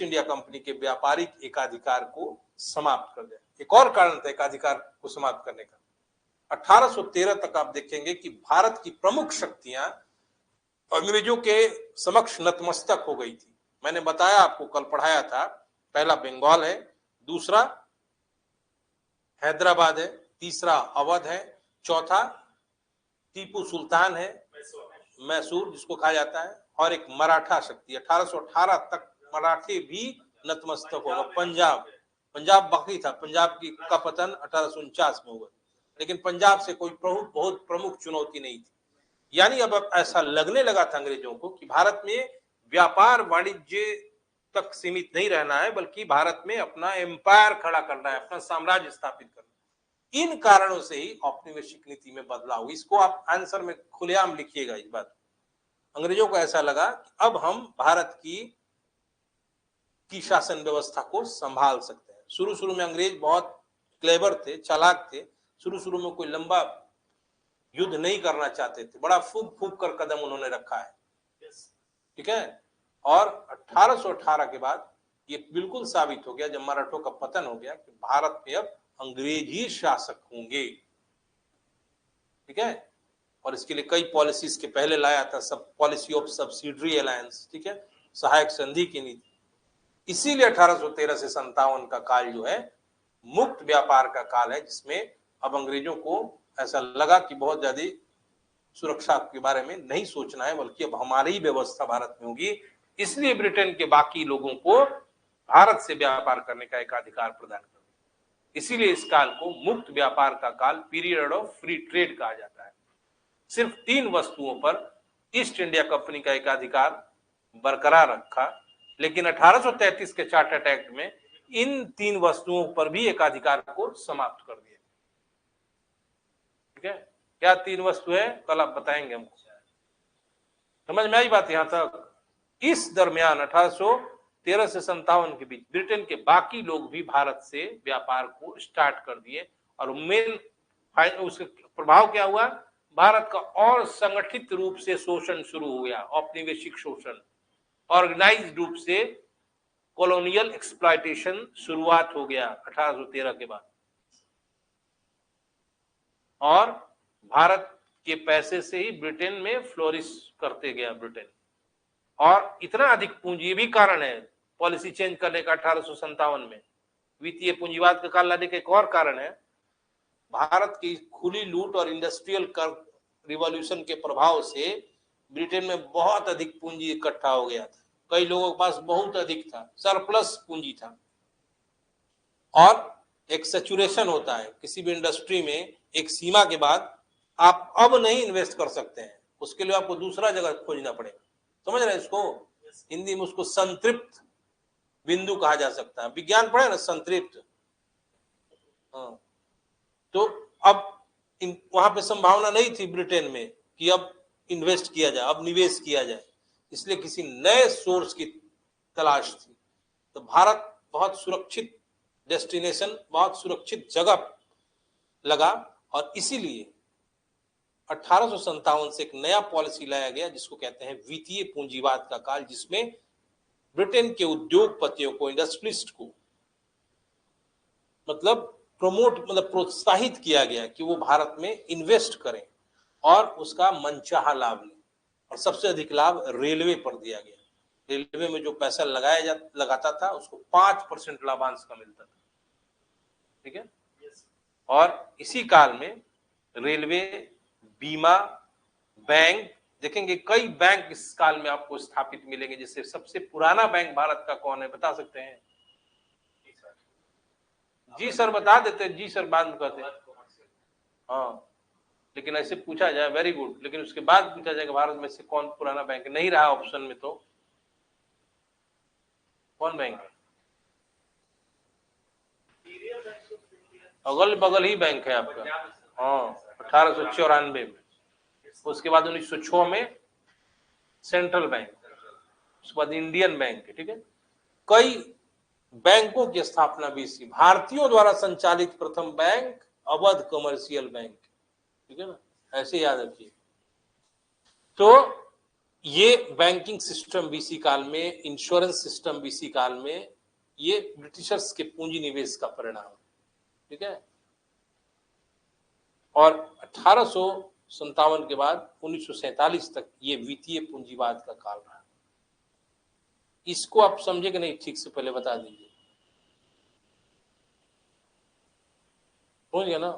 S4: इंडिया कंपनी के व्यापारिक एकाधिकार को समाप्त कर दिया। एक और कारण था एकाधिकार को समाप्त करने का। 1813 तक आप देखेंगे कि भारत की प्रमुख शक्तियां अंग्रेजों के समक्ष नतमस्तक हो गई थी। मैंने बताया आपको, कल पढ़ाया था, पहला बंगाल है, दूसरा हैदराबाद है, तीसरा अवध है, चौथा टीपू सुल्तान है, मैसूर जिसको कहा जाता है, और एक मराठा शक्ति। 1818 तक मराठे भी नतमस्तक होगा। पंजाब बाकी था, पंजाब का पतन 1849 में हुआ, लेकिन पंजाब से कोई बहुत प्रमुख चुनौती नहीं थी। यानी अब ऐसा लगने लगा था अंग्रेजों को कि भारत में व्यापार वाणिज्य तक सीमित नहीं रहना है, बल्कि भारत में अपना एम्पायर खड़ा करना है, अपना साम्राज्य स्थापित करना है। इन कारणों से ही औपनिवेशिक नीति में बदलाव हुआ। इसको आप आंसर में खुलेआम लिखिएगा इस बात। अंग्रेजों को ऐसा लगा कि अब हम भारत की शासन व्यवस्था को संभाल सकते हैं। शुरू में अंग्रेज बहुत क्लेवर थे, चालाक थे। शुरू में कोई लंबा युद्ध नहीं करना चाहते थे, बड़ा फूक कर कदम उन्होंने रखा है, ठीक है। और 1818 के बाद ये बिल्कुल साबित हो गया, जब मराठों का पतन हो गया, कि भारत में अब अंग्रेज ही शासक होंगे, ठीक है। और इसके लिए कई पॉलिसीज के पहले लाया था, सब पॉलिसी ऑफ सब्सिडरी अलायंस, ठीक है, सहायक संधि की नीति। इसीलिए 1813 से 57 का काल जो है मुक्त व्यापार का काल है, जिसमें अब अंग्रेजों को ऐसा लगा कि बहुत ज्यादा सुरक्षा के बारे में नहीं सोचना है, बल्कि अब हमारी ही व्यवस्था भारत में होगी। इसलिए ब्रिटेन के बाकी लोगों को भारत से व्यापार करने का एक अधिकार प्रदान कर दिया। इसीलिए इस काल को मुक्त व्यापार का काल, पीरियड ऑफ फ्री ट्रेड कहा जाता है। सिर्फ 3 वस्तुओं पर ईस्ट इंडिया कंपनी का एक अधिकार बरकरार रखा, लेकिन 1833 के चार्टर एक्ट में इन 3 वस्तुओं पर भी एक अधिकार को समाप्त कर दिया, ठीक है। क्या 3 वस्तु है, कल आप बताएंगे हमको। समझ में आई बात यहां तक? इस दरमियान 18 13 से 57 के बीच ब्रिटेन के बाकी लोग भी भारत से व्यापार को स्टार्ट कर दिए और मेन उसके प्रभाव क्या हुआ, भारत का और संगठित रूप से शोषण शुरू हो गया, औपनिवेशिक शोषण, ऑर्गेनाइज्ड रूप से कॉलोनियल एक्सप्लॉयटेशन शुरुआत हो गया 1813 के बाद। और भारत के पैसे से ही ब्रिटेन में फ्लोरिश करते गया ब्रिटेन, और इतना अधिक पूंजी भी कारण है पॉलिसी चेंज करने का 1857 में, वित्तीय पूंजीवाद का काल लाने का एक और कारण है भारत की खुली लूट और इंडस्ट्रियल रिवॉल्यूशन के प्रभाव से ब्रिटेन में बहुत अधिक पूंजी इकट्ठा हो गया था, कई लोगों के पास बहुत अधिक था, सरप्लस पूंजी था। और एक सैचुरेशन होता है किसी भी इंडस्ट्री में, एक सीमा के बाद आप अब नहीं इन्वेस्ट कर सकते हैं, उसके लिए आपको दूसरा जगह खोजना पड़ेगा, समझ रहे हैं इसको, हिंदी में उसको संतृप्त बिंदु कहा जा सकता है, विज्ञान पढ़े ना संतृप्त। हाँ, तो अब वहां पे संभावना नहीं थी ब्रिटेन में कि अब इन्वेस्ट किया जाए, अब निवेश किया जाए, इसलिए किसी नए सोर्स की तलाश थी। तो भारत बहुत सुरक्षित डेस्टिनेशन, बहुत सुरक्षित जगह लगा, और इसीलिए 1857 से एक नया पॉलिसी लाया गया जिसको कहते हैं वित्तीय पूंजीवाद का काल, जिसमें ब्रिटेन के उद्योगपतियों को, इंडस्ट्रियलिस्ट को मतलब प्रोत्साहित किया गया कि वो भारत में इन्वेस्ट करें और उसका मनचाहा लाभ लें। और सबसे अधिक लाभ रेलवे पर दिया गया, रेलवे में जो पैसा लगाता था उसको 5% लाभांश का मिलता था, ठीक है। और इसी काल में रेलवे, बीमा, बैंक, देखेंगे कई बैंक इस काल में आपको स्थापित मिलेंगे। जैसे सबसे पुराना बैंक भारत का कौन है, बता सकते हैं? जी सर बता देते, जी सर बाद में कहते हैं। हाँ, लेकिन ऐसे पूछा जाए, वेरी गुड, लेकिन उसके बाद पूछा जाएगा भारत में से कौन पुराना बैंक नहीं रहा ऑप्शन में, तो कौन बैंक है? अगल बगल ही बैंक है आपका, हाँ, 1894 में। उसके बाद 1906 में सेंट्रल बैंक, उसके बाद इंडियन बैंक है, ठीक है। कई बैंकों की स्थापना भी इसी भारतीयों द्वारा संचालित प्रथम बैंक अवध कमर्शियल बैंक, ठीक है ना, ऐसे याद रखिए। तो ये बैंकिंग सिस्टम बीसी काल में, इंश्योरेंस सिस्टम बीसी काल में, ये ब्रिटिशर्स के पूंजी निवेश का परिणाम, ठीक है। और 1857 के बाद 1947 तक ये वित्तीय पूंजीवाद का काल रहा। इसको आप समझे कि नहीं, ठीक से पहले बता दीजिए, समझ गया ना।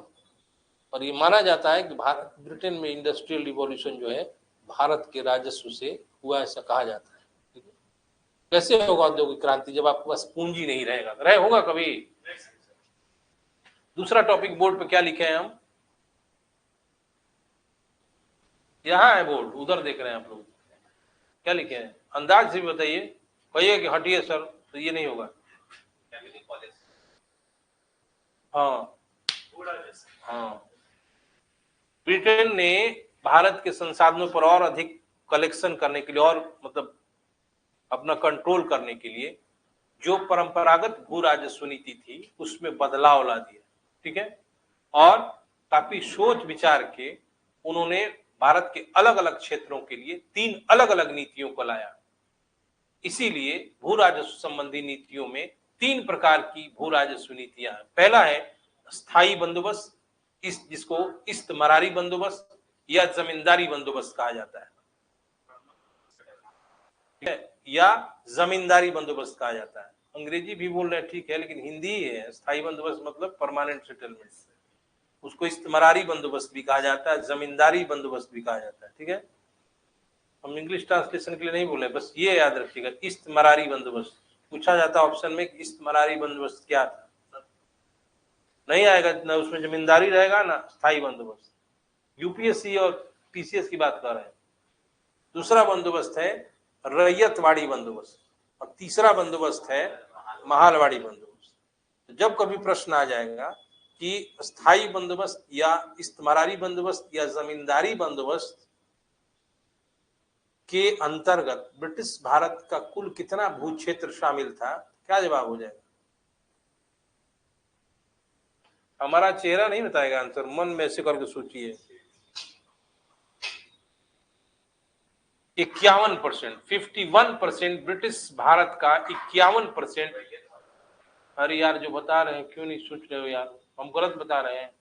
S4: और ये माना जाता है कि भारत, ब्रिटेन में इंडस्ट्रियल रिवॉल्यूशन जो है भारत के राजस्व से हुआ, ऐसा कहा जाता है, ठीक है। कैसे होगा औद्योगिक क्रांति जब आपके पास पूंजी नहीं रहेगा? रहे होगा कभी? दूसरा टॉपिक बोर्ड पे क्या लिखे हैं हम? यहाँ है बोर्ड, उधर देख रहे हैं आप लोग, क्या लिखे हैं? अंदाज से बताइए, कहिए कि हटिए सर, तो ये नहीं होगा। हाँ हाँ, ब्रिटेन ने भारत के संसाधनों पर और अधिक कलेक्शन करने के लिए, और मतलब अपना कंट्रोल करने के लिए, जो परंपरागत भू राजस्व नीति थी उसमें बदलाव ला दिया, ठीक है। और काफी सोच विचार के उन्होंने भारत के अलग अलग क्षेत्रों के लिए 3 अलग अलग नीतियों को लाया। इसीलिए भू राजस्व संबंधी नीतियों में 3 प्रकार की भू राजस्व नीतियां हैं। पहला है स्थायी बंदोबस्त, जिसको इस्तमरारी बंदोबस्त या जमींदारी बंदोबस्त कहा जाता है, या जमींदारी बंदोबस्त कहा जाता है। अंग्रेजी भी बोल रहे हैं, ठीक है, लेकिन हिंदी ही है। स्थायी बंदोबस्त मतलब परमानेंट सेटलमेंट, उसको इस्तमरारी बंदोबस्त भी कहा जाता है, जमींदारी बंदोबस्त भी कहा जाता है, ठीक है। हम इंग्लिश ट्रांसलेशन के लिए नहीं बोले, बस ये याद रखिएगा, इस्तमरारी बंदोबस्त। पूछा जाता है ऑप्शन में कि इस्तमरारी बंदोबस्त क्या था, नहीं आएगा ना, उसमें जमींदारी रहेगा ना स्थायी बंदोबस्त। यूपीएससी और पीसीएस की बात कर रहे हैं। दूसरा बंदोबस्त है रैयतवाड़ी बंदोबस्त, और तीसरा बंदोबस्त है महालवाड़ी बंदोबस्त। जब कभी प्रश्न आ जाएगा कि स्थायी बंदोबस्त या इस्तमरारी बंदोबस्त या जमींदारी बंदोबस्त के अंतर्गत ब्रिटिश भारत का कुल कितना भू क्षेत्र शामिल था? क्या जवाब हो जाएगा? हमारा चेहरा नहीं बताएगा आंसर, मन में ऐसे करके सोचिए। 51%, 51% ब्रिटिश भारत का 51%। अरे यार जो बता रहे हैं क्यों नहीं सोच रहे हो यार, हम गलत बता रहे हैं।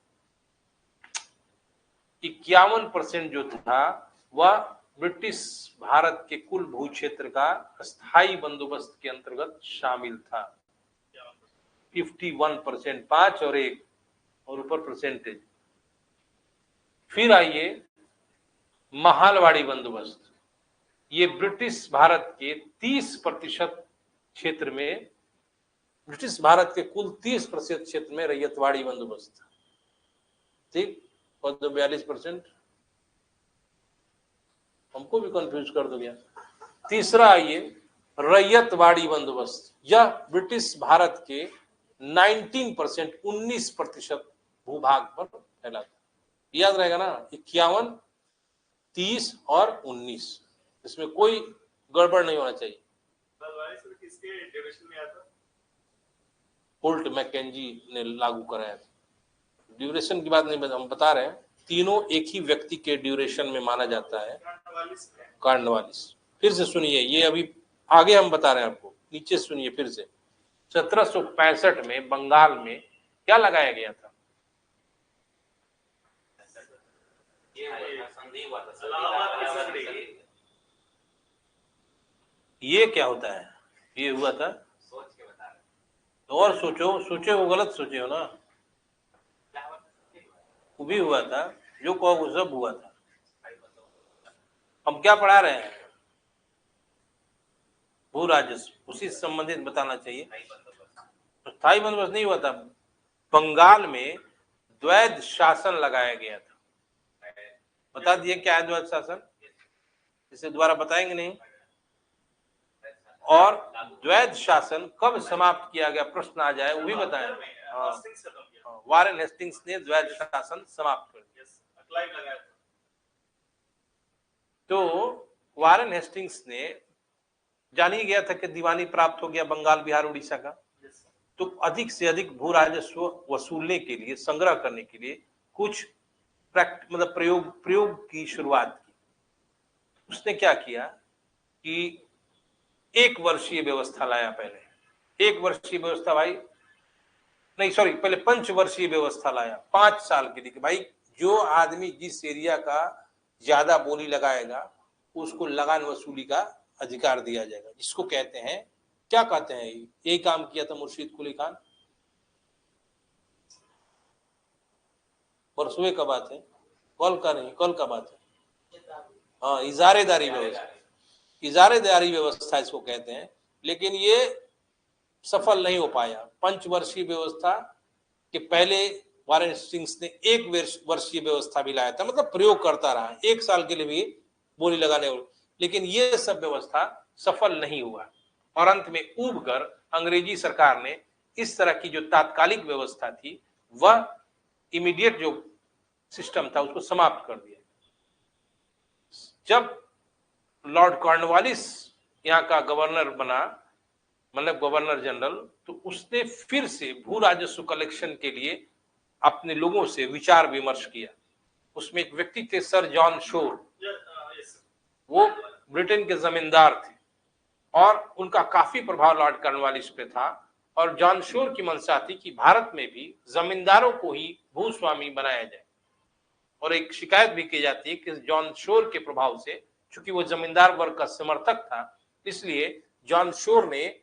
S4: 51% जो था वह ब्रिटिश भारत के कुल भू क्षेत्र का स्थायी बंदोबस्त के अंतर्गत शामिल था। 51%, 5 और 1 और ऊपर परसेंटेज। फिर आइए महालवाड़ी बंदोबस्त। ये ब्रिटिश भारत के 30% क्षेत्र में, ब्रिटिश भारत के कुल 30% क्षेत्र में रैयतवाड़ी बंदोबस्त था। ठीक, और तो 42%। हमको भी कंफ्यूज कर दो गया। तीसरा आइए रैयतवाड़ी बंदोबस्त। यह ब्रिटिश भारत के 19% भूभाग पर फैला था। याद रहेगा ना, 51, 30 और 19, इसमें कोई गड़बड़ नहीं होना चाहिए।
S2: किसके ड्यूरेशन में आता?
S4: होल्ट मैकेंजी ने लागू कराया था। ड्यूरेशन की बात नहीं, हम बता रहे हैं तीनों एक ही व्यक्ति के ड्यूरेशन में माना जाता है। कार्नवालिस। फिर से सुनिए, ये अभी आगे हम बता रहे हैं आपको, नीचे सुनिए फिर से। 1765 में बंगाल में क्या लगाया गया था? ये क्या होता है? ये हुआ था,
S3: सोच के बता रहे
S4: तो और सोचो वो गलत सोचे हो ना। वो भी हुआ था, जो कहो वो सब हुआ था। हम क्या पढ़ा रहे हैं? भू राजस्व, उसी से संबंधित बताना चाहिए। स्थायी बंदोबस्त नहीं हुआ था, बंगाल में द्वैध शासन लगाया गया था। बता दिए क्या है द्वैध शासन, इसे दोबारा बताएंगे नहीं। और द्वैध शासन कब समाप्त किया गया, प्रश्न आ जाए वो भी बताएं। वारेन हेस्टिंग्स ने द्वैध शासन समाप्त कर दिया। तो वारेन हेस्टिंग्स ने जान ही गया था कि दीवानी प्राप्त हो गया बंगाल, बिहार, उड़ीसा का, तो अधिक से अधिक भू राजस्व वसूलने के लिए, संग्रह करने के लिए कुछ मतलब प्रयोग की शुरुआत की। उसने क्या किया कि 1 वर्षीय व्यवस्था लाया। पहले 1 वर्षीय व्यवस्था पहले 5 वर्षीय व्यवस्था लाया, 5 साल के लिए, कि भाई जो आदमी जिस एरिया का ज्यादा बोली लगाएगा उसको लगान वसूली का अधिकार दिया जाएगा, जिसको कहते हैं, क्या कहते हैं, यही काम किया था मुर्शीद कुली खान। परसों का बात है, कल का नहीं, कल का बात है। हाँ, इजारेदारी व्यवस्था, इजारेदारी व्यवस्था इसको कहते हैं। लेकिन ये सफल नहीं हो पाया। 5 वर्षीय व्यवस्था के पहले वारेन हेस्टिंग्स ने 1 वर्षीय व्यवस्था भी लाया था, मतलब प्रयोग करता रहा 1 साल के लिए भी बोली लगाने, लेकिन ये सब व्यवस्था सफल नहीं हुआ। और अंत में ऊब कर अंग्रेजी सरकार ने इस तरह की जो तात्कालिक व्यवस्था थी, वह इमीडिएट जो सिस्टम था उसको समाप्त कर दिया। जब लॉर्ड कॉर्नवालिस यहाँ का गवर्नर बना, मतलब गवर्नर जनरल, तो उसने फिर से भू राजस्व कलेक्शन के लिए अपने लोगों से विचार विमर्श किया। उसमें एक व्यक्ति थे सर जॉन शोर, वो ब्रिटेन के जमींदार थे और उनका काफी प्रभाव लॉर्ड कॉर्नवालिस पे था। और जॉन शोर की मंशा थी कि भारत में भी जमींदारों को ही भूस्वामी बनाया जाए। और एक शिकायत भी की जाती है कि जॉन शोर के प्रभाव से, चूंकि वो जमींदार वर्ग का समर्थक था, इसलिए जॉन शोर ने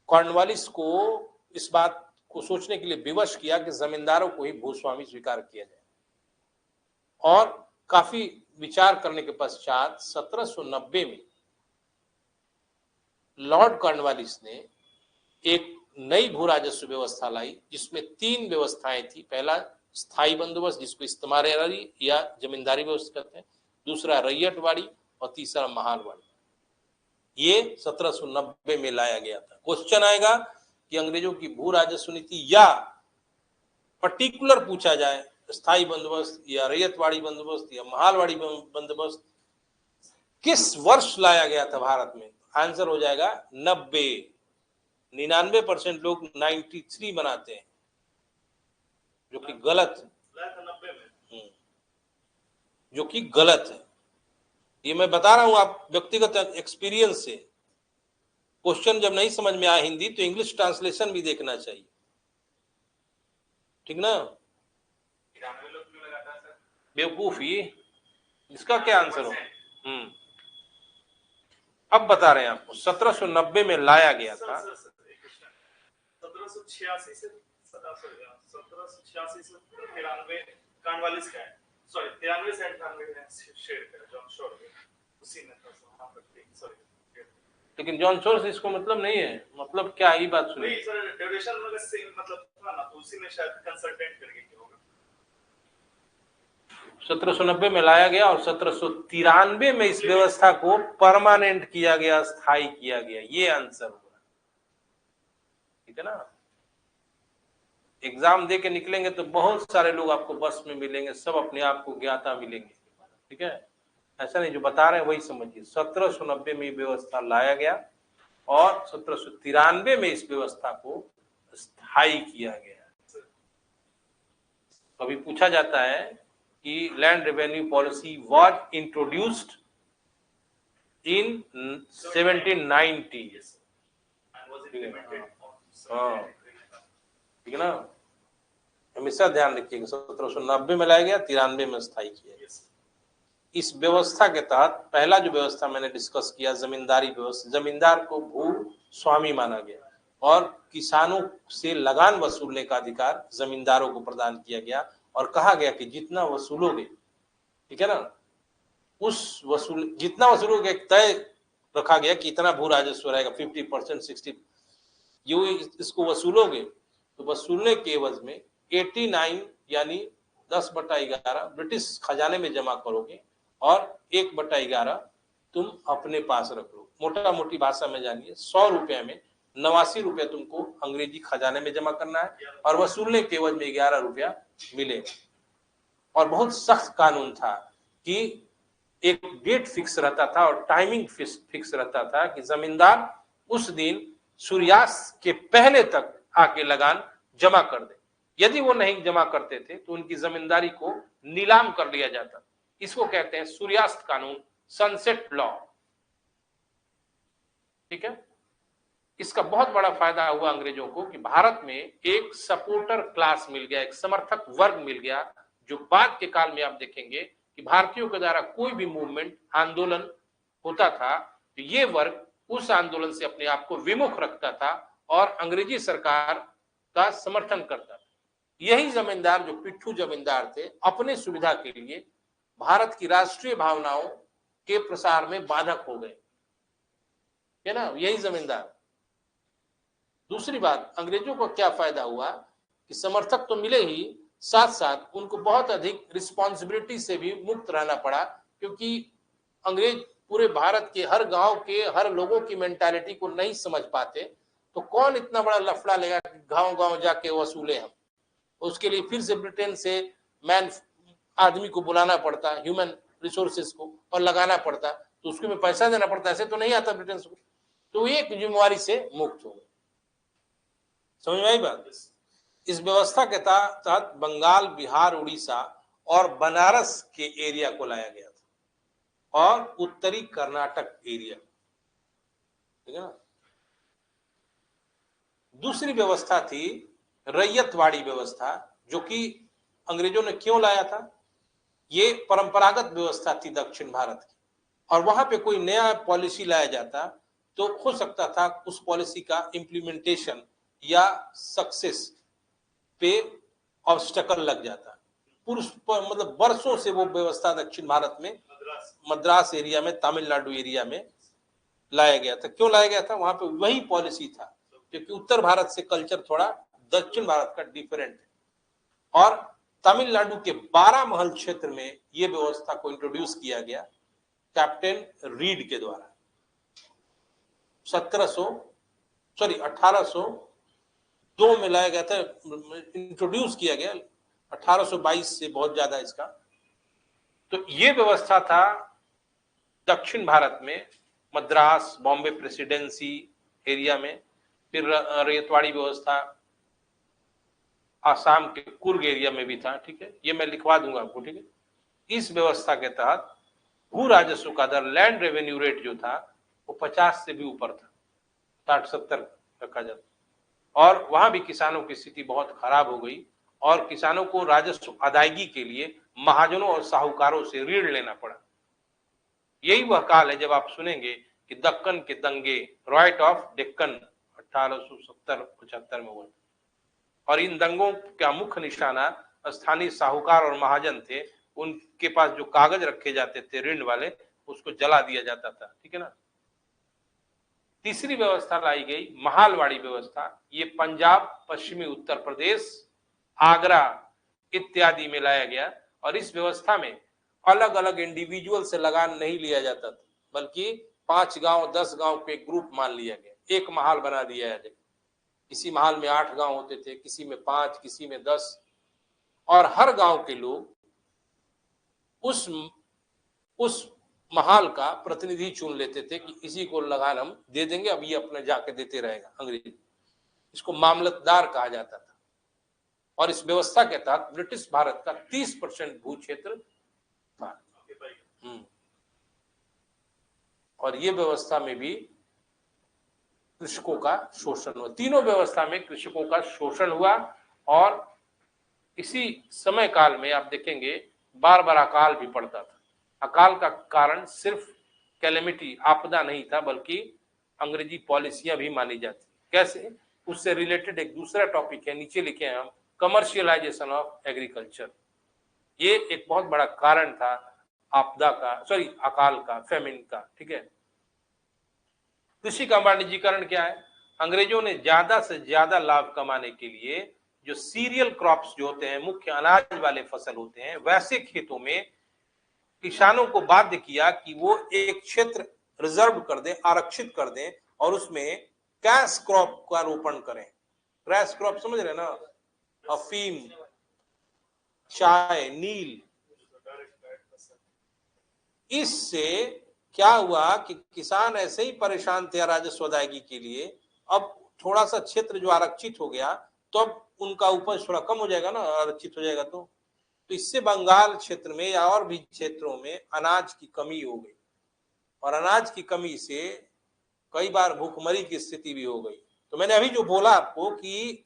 S4: कॉर्नवालिस को इस बात को सोचने के लिए विवश किया कि जमींदारों को ही भूस्वामी स्वीकार किया जाए। और काफी विचार करने के पश्चात 1790 में लॉर्ड कॉर्नवालिस ने एक नई भू राजस्व व्यवस्था लाई, जिसमें 3 व्यवस्थाएं थी। पहला स्थायी बंदोबस्त, जिसको इस्तेमारी या जमींदारी व्यवस्था कहते हैं, दूसरा रैयतवाड़ी और तीसरा महालवाड़ी। ये 1790 में लाया गया था। क्वेश्चन आएगा कि अंग्रेजों की भू राजस्व नीति, या पर्टिकुलर पूछा जाए स्थायी बंदोबस्त या रैयतवाड़ी बंदोबस्त या महालवाड़ी बंदोबस्त, किस वर्ष लाया गया था भारत में? आंसर हो जाएगा 90। 99% लोग 93 बनाते हैं, जो कि गलत है।
S2: लाया था 90 में।
S4: जो कि गलत है। ये मैं बता रहा हूं आप व्यक्तिगत एक्सपीरियंस से। क्वेश्चन जब नहीं समझ में आए हिंदी तो इंग्लिश ट्रांसलेशन भी देखना चाहिए, ठीक ना?
S3: 93 लोग क्यों लगा था सर?
S4: बेवकूफी, इसका क्या आंसर हो? अब बता रहे हैं आपको, 1790 में लाया गया था।
S2: 1786 से 1786 से 93 कानवालिस का है, सॉरी 93 से 98 में शेयर करा जॉन शोर में, उसी में था वहां पर, सॉरी।
S4: लेकिन जॉन सोर्स इसको मतलब नहीं है, मतलब क्या ही बात सुनी।
S2: नहीं सर, ड्यूरेशन में सेम मतलब था ना, तो उसी में शायद कंसल्टेंट करके किया होगा।
S4: 1790 में लाया गया और 1793 में इस व्यवस्था को परमानेंट किया गया, स्थायी किया गया। ये आंसर हुआ, ठीक है ना? एग्जाम दे के निकलेंगे तो बहुत सारे लोग आपको बस में मिलेंगे, सब अपने आप को ज्ञाता मिलेंगे, ठीक है? ऐसा नहीं, जो बता रहे हैं वही समझिए। 1790 में व्यवस्था लाया गया और 1793 में इस व्यवस्था को स्थायी किया गया। कभी पूछा जाता है कि land revenue policy was introduced in 1790, ठीक है ना? हमेशा ध्यान रखिएगा, 1790 में लाया गया, 93 में स्थायी किया गया। इस व्यवस्था के तहत पहला जो व्यवस्था मैंने डिस्कस किया, जमींदारी व्यवस्था, जमींदार को भू स्वामी माना गया और किसानों से लगान वसूलने का अधिकार जमींदारों को प्रदान किया गया और कहा गया कि जितना वसूलोगे, ठीक है ना, उस जितना वसूलोगे तय रखा गया कि इतना भू राजस्व रहेगा, 50%, 60, यो इसको वसूलोगे तो वसूलने के एवज में 89 यानी 10/11 ब्रिटिश खजाने में जमा करोगे और 1/11 तुम अपने पास रख लो। मोटा मोटी भाषा में जानिए, 100 रुपए में 89 रुपए तुमको अंग्रेजी खजाने में जमा करना है और वसूलने के एवज में 11 रुपया मिलेगा। और बहुत सख्त कानून था कि एक डेट फिक्स रहता था और टाइमिंग फिक्स रहता था कि जमींदार उस दिन सूर्यास्त के पहले तक आके लगान जमा कर दे। यदि वो नहीं जमा करते थे तो उनकी जमींदारी को नीलाम कर लिया जाता। इसको कहते हैं सूर्यास्त कानून, सनसेट लॉ, ठीक है? इसका बहुत बड़ा फायदा हुआ अंग्रेजों को कि भारत में एक सपोर्टर क्लास मिल गया, एक समर्थक वर्ग मिल गया, जो बाद के काल में आप देखेंगे कि भारतीयों के द्वारा कोई भी मूवमेंट, आंदोलन होता था तो ये वर्ग उस आंदोलन से अपने आप को विमुख रखता था और अंग्रेजी सरकार का समर्थन करता था। यही जमींदार, जो पिट्ठू जमींदार थे, अपने सुविधा के लिए भारत की राष्ट्रीय भावनाओं के प्रसार में बाधक हो गए, है ना? यही जमींदार। दूसरी बात, अंग्रेजों को क्या फायदा हुआ कि समर्थक तो मिले ही, साथ साथ उनको बहुत अधिक रिस्पॉन्सिबिलिटी से भी मुक्त रहना पड़ा, क्योंकि अंग्रेज पूरे भारत के हर गांव के हर लोगों की मेंटालिटी को नहीं समझ पाते। तो कौन इतना बड़ा लफड़ा लेगा कि गांव गांव जाके वसूले हम? उसके लिए फिर से ब्रिटेन से मैन आदमी को बुलाना पड़ता, ह्यूमन रिसोर्सेज को, और लगाना पड़ता, तो उसके में पैसा देना पड़ता। ऐसे तो नहीं आता ब्रिटेन को। तो एक जिम्मेवारी से मुक्त हो गए। समझ में आई बात? इस व्यवस्था के तहत बंगाल, बिहार, उड़ीसा और बनारस के एरिया को लाया गया था और उत्तरी कर्नाटक एरिया, ठीक है ना? दूसरी व्यवस्था थी रैयतवाड़ी व्यवस्था, जो कि अंग्रेजों ने क्यों लाया था? ये परंपरागत व्यवस्था थी दक्षिण भारत की, और वहां पे कोई नया पॉलिसी लाया जाता तो हो सकता था उस पॉलिसी का इम्प्लीमेंटेशन या सक्सेस पे ऑब्स्टेकल लग जाता। मतलब वर्षों से वो व्यवस्था दक्षिण भारत में, मद्रास एरिया में, तमिलनाडु एरिया में लाया गया था। क्यों लाया गया था? वहां पे वही पॉलिसी था, क्योंकि उत्तर भारत से कल्चर थोड़ा दक्षिण भारत का डिफरेंट है। और तमिलनाडु के 12 महल क्षेत्र में ये व्यवस्था को इंट्रोड्यूस किया गया कैप्टन रीड के द्वारा। 1802 में लाया गया था, इंट्रोड्यूस किया गया। 1822 से बहुत ज्यादा इसका। तो ये व्यवस्था था दक्षिण भारत में मद्रास, बॉम्बे प्रेसिडेंसी एरिया में, फिर रेतवाड़ी व्यवस्था आसाम के कुर्ग एरिया में भी था, ठीक है, ये मैं लिखवा दूंगा आपको, ठीक है। इस व्यवस्था के तहत भू राजस्व का दर, लैंड रेवेन्यू रेट जो था वो 50 से भी ऊपर था, 60-70 रखा जाता, और वहां भी किसानों की स्थिति बहुत खराब हो गई और किसानों को राजस्व अदायगी के लिए महाजनों और साहूकारों से ऋण लेना पड़ा। यही वह काल है जब आप सुनेंगे कि दक्कन के दंगे, राइट ऑफ डेक्कन 1870-75 में हुआ, और इन दंगों का मुख्य निशाना स्थानीय साहूकार और महाजन थे। उनके पास जो कागज रखे जाते थे ऋण वाले, उसको जला दिया जाता था, ठीक है ना। तीसरी व्यवस्था लाई गई महालवाड़ी व्यवस्था। ये पंजाब, पश्चिमी उत्तर प्रदेश, आगरा इत्यादि में लाया गया, और इस व्यवस्था में अलग अलग इंडिविजुअल से लगान नहीं लिया जाता था, बल्कि 5 गांव 10 गांव के ग्रुप मान लिया गया, एक महाल बना दिया गया। किसी महाल में 8 गांव होते थे, किसी में 5, किसी में 10, और हर गांव के लोग उस महाल का प्रतिनिधि चुन लेते थे कि इसी को लगान हम दे देंगे, अब ये अपने जाके देते रहेगा। अंग्रेजी इसको मामलतदार कहा जाता था। और इस व्यवस्था के तहत ब्रिटिश भारत का 30% भू क्षेत्र था। और ये व्यवस्था में भी कृषकों का शोषण हुआ। तीनों व्यवस्था में कृषकों का शोषण हुआ, और इसी समय काल में आप देखेंगे बार बार अकाल भी पड़ता था। अकाल का कारण सिर्फ कैलेमिटी, आपदा नहीं था, बल्कि अंग्रेजी पॉलिसियां भी मानी जाती। कैसे? उससे रिलेटेड एक दूसरा टॉपिक है, नीचे लिखे हैं हम, कमर्शियलाइजेशन ऑफ एग्रीकल्चर। ये एक बहुत बड़ा कारण था आपदा का, अकाल का, फेमिन का, ठीक है। कृषि का वाणिज्यीकरण क्या है? अंग्रेजों ने ज्यादा से ज्यादा लाभ कमाने के लिए जो सीरियल क्रॉप्स जो होते हैं, मुख्य अनाज वाले फसल होते हैं, वैसे खेतों में किसानों को बाध्य किया कि वो एक क्षेत्र रिजर्व कर दें, आरक्षित कर दें, और उसमें कैश क्रॉप का रोपण करें। कैश क्रॉप समझ रहे ना? अफीम, चाय, नील। इससे क्या हुआ कि किसान ऐसे ही परेशान थे राजस्व अदायगी के लिए। अब थोड़ा सा क्षेत्र जो आरक्षित हो गया, तो अब उनका उपज थोड़ा कम हो जाएगा ना, आरक्षित हो जाएगा तो इससे बंगाल क्षेत्र में या और भी क्षेत्रों में अनाज की कमी हो गई, और अनाज की कमी से कई बार भूखमरी की स्थिति भी हो गई। तो मैंने अभी जो बोला आपको कि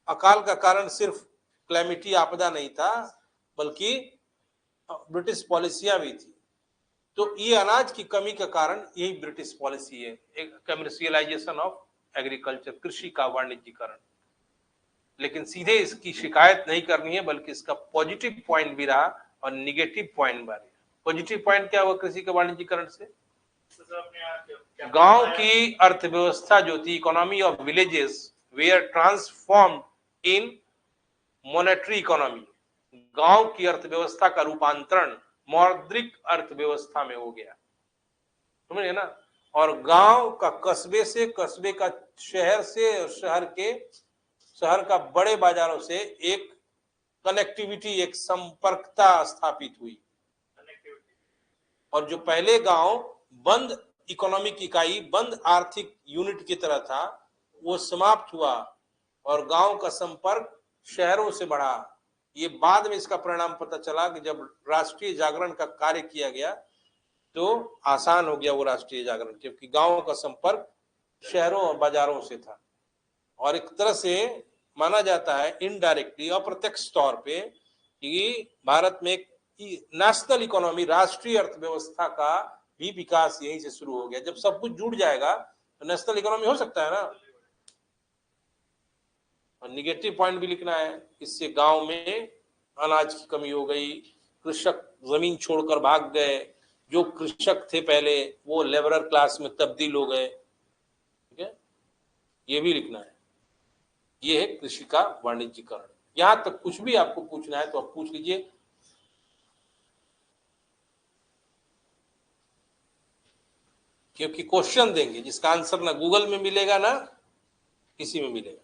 S4: अकाल का कारण सिर्फ क्लैमिटी, आपदा नहीं था, बल्कि ब्रिटिश पॉलिसियां भी थी। तो ये अनाज की कमी का कारण यही ब्रिटिश पॉलिसी है, एक कमर्शियलाइजेशन ऑफ एग्रीकल्चर, कृषि का वाणिज्यीकरण। लेकिन सीधे इसकी शिकायत नहीं करनी है, बल्कि इसका पॉजिटिव पॉइंट भी रहा और निगेटिव पॉइंट भी रहा। पॉजिटिव पॉइंट क्या हुआ कृषि के वाणिज्यीकरण से? गांव की अर्थव्यवस्था जो थी, economy of villages were transformed in monetary economy. गांव की अर्थव्यवस्था का रूपांतरण मौद्रिक अर्थव्यवस्था में हो गया, समझे ना। और गांव का कस्बे से, कस्बे का शहर से, और शहर का बड़े बाजारों से एक कनेक्टिविटी, एक संपर्कता स्थापित हुई। और जो पहले गांव बंद इकोनॉमिक इकाई, बंद आर्थिक यूनिट की तरह था, वो समाप्त हुआ और गांव का संपर्क शहरों से बढ़ा। ये बाद में इसका परिणाम पता चला कि जब राष्ट्रीय जागरण का कार्य किया गया तो आसान हो गया वो राष्ट्रीय जागरण, क्योंकि गांव का संपर्क शहरों और बाजारों से था। और एक तरह से माना जाता है इनडायरेक्टली, अप्रत्यक्ष तौर पे, कि भारत में एक नेशनल इकोनॉमी, राष्ट्रीय अर्थव्यवस्था का भी विकास यहीं से शुरू हो गया। जब सब कुछ जुड़ जाएगा तो नेशनल इकोनॉमी हो सकता है ना। और निगेटिव पॉइंट भी लिखना है, इससे गांव में अनाज की कमी हो गई, कृषक जमीन छोड़कर भाग गए, जो कृषक थे पहले वो लेबरर क्लास में तब्दील हो गए, ठीक है, ये भी लिखना है। ये है कृषि का वाणिज्यीकरण। यहां तक कुछ भी आपको पूछना है तो आप पूछ लीजिए, क्योंकि क्वेश्चन देंगे जिसका आंसर ना गूगल में मिलेगा ना किसी में मिलेगा।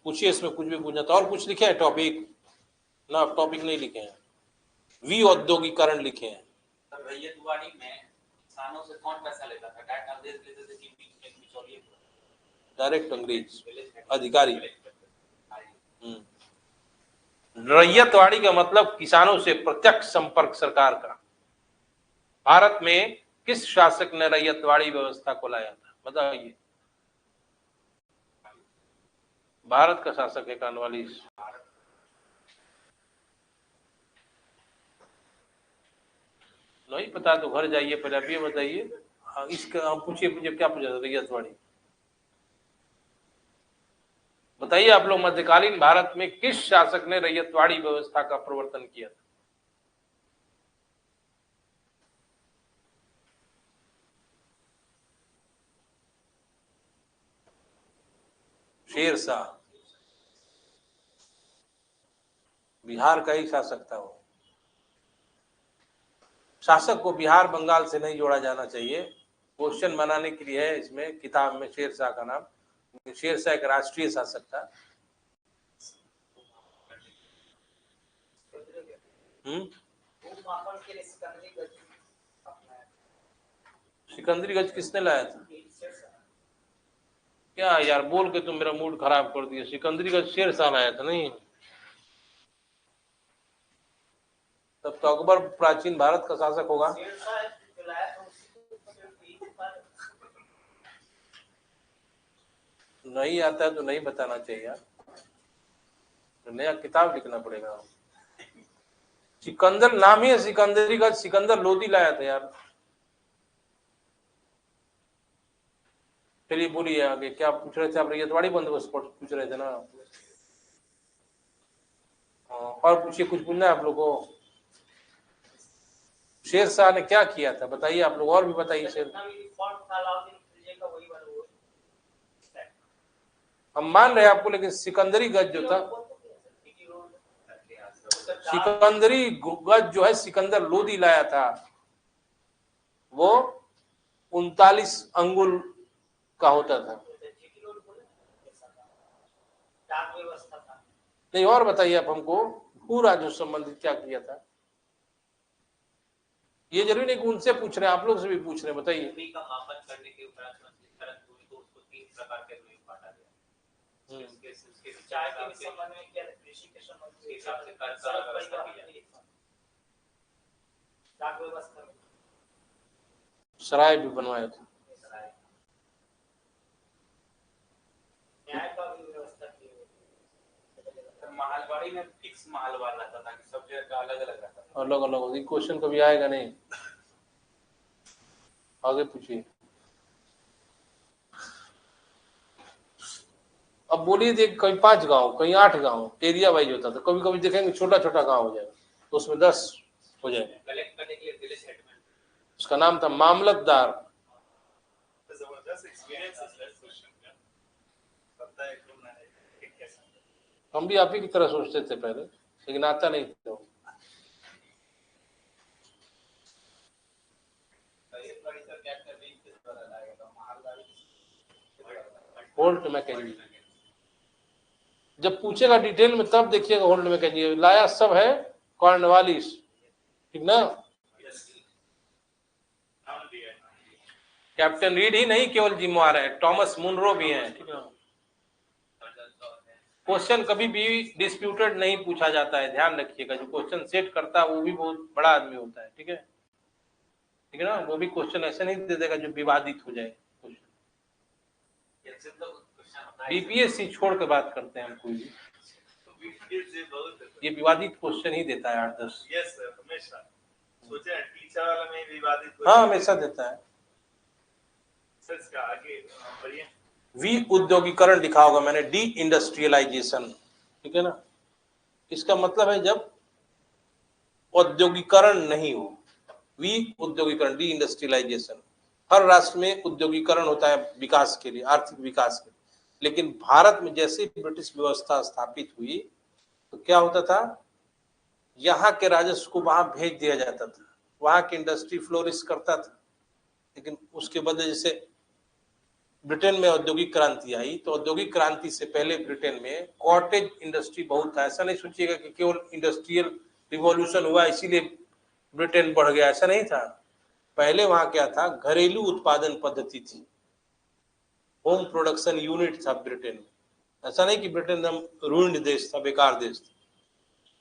S4: पूछिए, इसमें कुछ भी पूछना था। और कुछ लिखे हैं टॉपिक? ना टॉपिक नहीं लिखे हैं, वी औद्योगिकरण लिखे हैं।
S3: सर रैयतवाड़ी में किसानों से कौन पैसा लेता था? डायरेक्ट अंग्रेज लेते थे कि बीच में कुछ और ये
S4: डायरेक्ट अंग्रेज अधिकारी। रैयतवाड़ी का मतलब किसानों से प्रत्यक्ष संपर्क सरकार का। भारत में किस शासक ने रैयतवाड़ी व्यवस्था को लाया था, बताइए। भारत का शासक है कॉर्नवालिस। नहीं पता तो घर जाइए, पहले आप ये बताइए। हाँ, इसका पूछिए, मुझे क्या पूछा था रैयतवाड़ी, बताइए आप लोग। मध्यकालीन भारत में किस शासक ने रैयतवाड़ी व्यवस्था का प्रवर्तन किया था? शेरशाह, बिहार का ही शासक था वो। शासक को बिहार बंगाल से नहीं जोड़ा जाना चाहिए, क्वेश्चन बनाने के लिए है इसमें किताब में शेरशाह का नाम। शेरशाह एक राष्ट्रीय शासक था। सिकंदरी गज किसने लाया था? क्या यार बोल के तुम मेरा मूड खराब कर दिया। सिकंदरी गज शेरशाह लाया था नहीं? तब तो अकबर प्राचीन भारत का शासक होगा। नहीं आता है तो नहीं बताना चाहिए यार, तो नया किताब लिखना पड़ेगा। सिकंदर नाम ही है सिकंदरी का, सिकंदर लोदी लाया था यार। चलिए बोलिए आगे, क्या पूछ रहे थे आप? रैयतवाड़ी बंदोबस्त पूछ रहे थे ना? और पूछिए, कुछ पूछना है आप लोगों को? शेरशाह ने क्या किया था बताइए आप लोग, और भी बताइए। शेर हम मान रहे हैं आपको, लेकिन सिकंदरी गज जो था, सिकंदरी गज जो है सिकंदर लोदी लाया था, वो 39 अंगुल का होता था। नहीं, और बताइए आप हमको, भू राजस्व संबंधित क्या किया था? ये जरूरी नहीं कि उनसे पूछ रहे हैं, आप लोग से भी पूछ रहे हैं, बताइए।
S3: भूमि का मापन करने के उपरांत भूमि को उसको 3 प्रकार के रूप में बांटा गया। इसके सिंचाई के संबंध में क्या, कृषि के संबंध में हिसाब से कर व्यवस्था की जाती है। डाक व्यवस्था में
S4: सराय भी बनवाया था।
S3: न्याय का भी व्यवस्था की है। महलवाड़ी में फिक्स महलवार रहता था कि सब जगह का अलग अलग रहता था।
S4: अलग अलग होगी, क्वेश्चन कभी आएगा नहीं। आगे पूछिए। अब बोलिए, देख कहीं 5 गांव, कहीं 8 गांव, एरिया वाइज होता था। कभी कभी देखेंगे छोटा छोटा गांव हो जाएगा, तो उसमें 10 हो जाएगा।
S3: कलेक्ट करने के लिए विलेज हेडमैन,
S4: उसका नाम था मामलतदार।
S2: जबरदस्त एक्सपीरियंस है क्वेश्चन का, पता है क्यों ना है कैसा।
S4: हम भी आप ही की तरह सोचते थे पहले, लेकिन आता नहीं था। होल्ट मैकेंजी, जब पूछेगा डिटेल में तब देखिएगा। होल्ट मैकेंजी लाया सब है कॉर्नवालिस, ठीक ना? कैप्टन रीड ही नहीं केवल जिम्मेवार है, टॉमस मुनरो भी हैं, ठीक है। क्वेश्चन कभी भी डिस्प्यूटेड नहीं पूछा जाता है, ध्यान रखिएगा। जो क्वेश्चन सेट करता है वो भी बहुत बड़ा आदमी होता है, ठीक है, ठीक है ना? वो भी क्वेश्चन ऐसे नहीं दे देगा जो विवादित हो जाए। बीपीएससी छोड़ के बात करते हैं हम, कोई भी ये विवादित क्वेश्चन ही देता है 8-10।
S2: यस सर, हमेशा सोचे टीचर वाला में विवादित।
S4: हाँ, हमेशा देता है।
S2: सर इसका आगे बढ़िए।
S4: वी उद्योगीकरण लिखा होगा मैंने, डी इंडस्ट्रियलाइजेशन, ठीक है ना? इसका मतलब है जब औद्योगिकरण नहीं हो। वी उद्योगीकरण, डी इंडस्ट्रियलाइजेशन। हर राष्ट्र में उद्योगीकरण होता है विकास के लिए, आर्थिक विकास के लिए, लेकिन भारत में जैसे ब्रिटिश व्यवस्था स्थापित हुई तो क्या होता था, यहाँ के राजस्व को वहां भेज दिया जाता था, वहां की इंडस्ट्री फ्लोरिश करता था, लेकिन उसके बदले जैसे ब्रिटेन में औद्योगिक क्रांति आई, तो औद्योगिक क्रांति से पहले ब्रिटेन में कॉटेज इंडस्ट्री बहुत था। ऐसा नहीं सोचिएगा कि केवल इंडस्ट्रियल रिवॉल्यूशन हुआ इसीलिए ब्रिटेन बढ़ गया, ऐसा नहीं था। पहले वहां क्या था, घरेलू उत्पादन पद्धति थी, होम प्रोडक्शन यूनिट था ब्रिटेन में। ऐसा नहीं कि ब्रिटेन एकदम रूइंड देश था, बेकार देश था।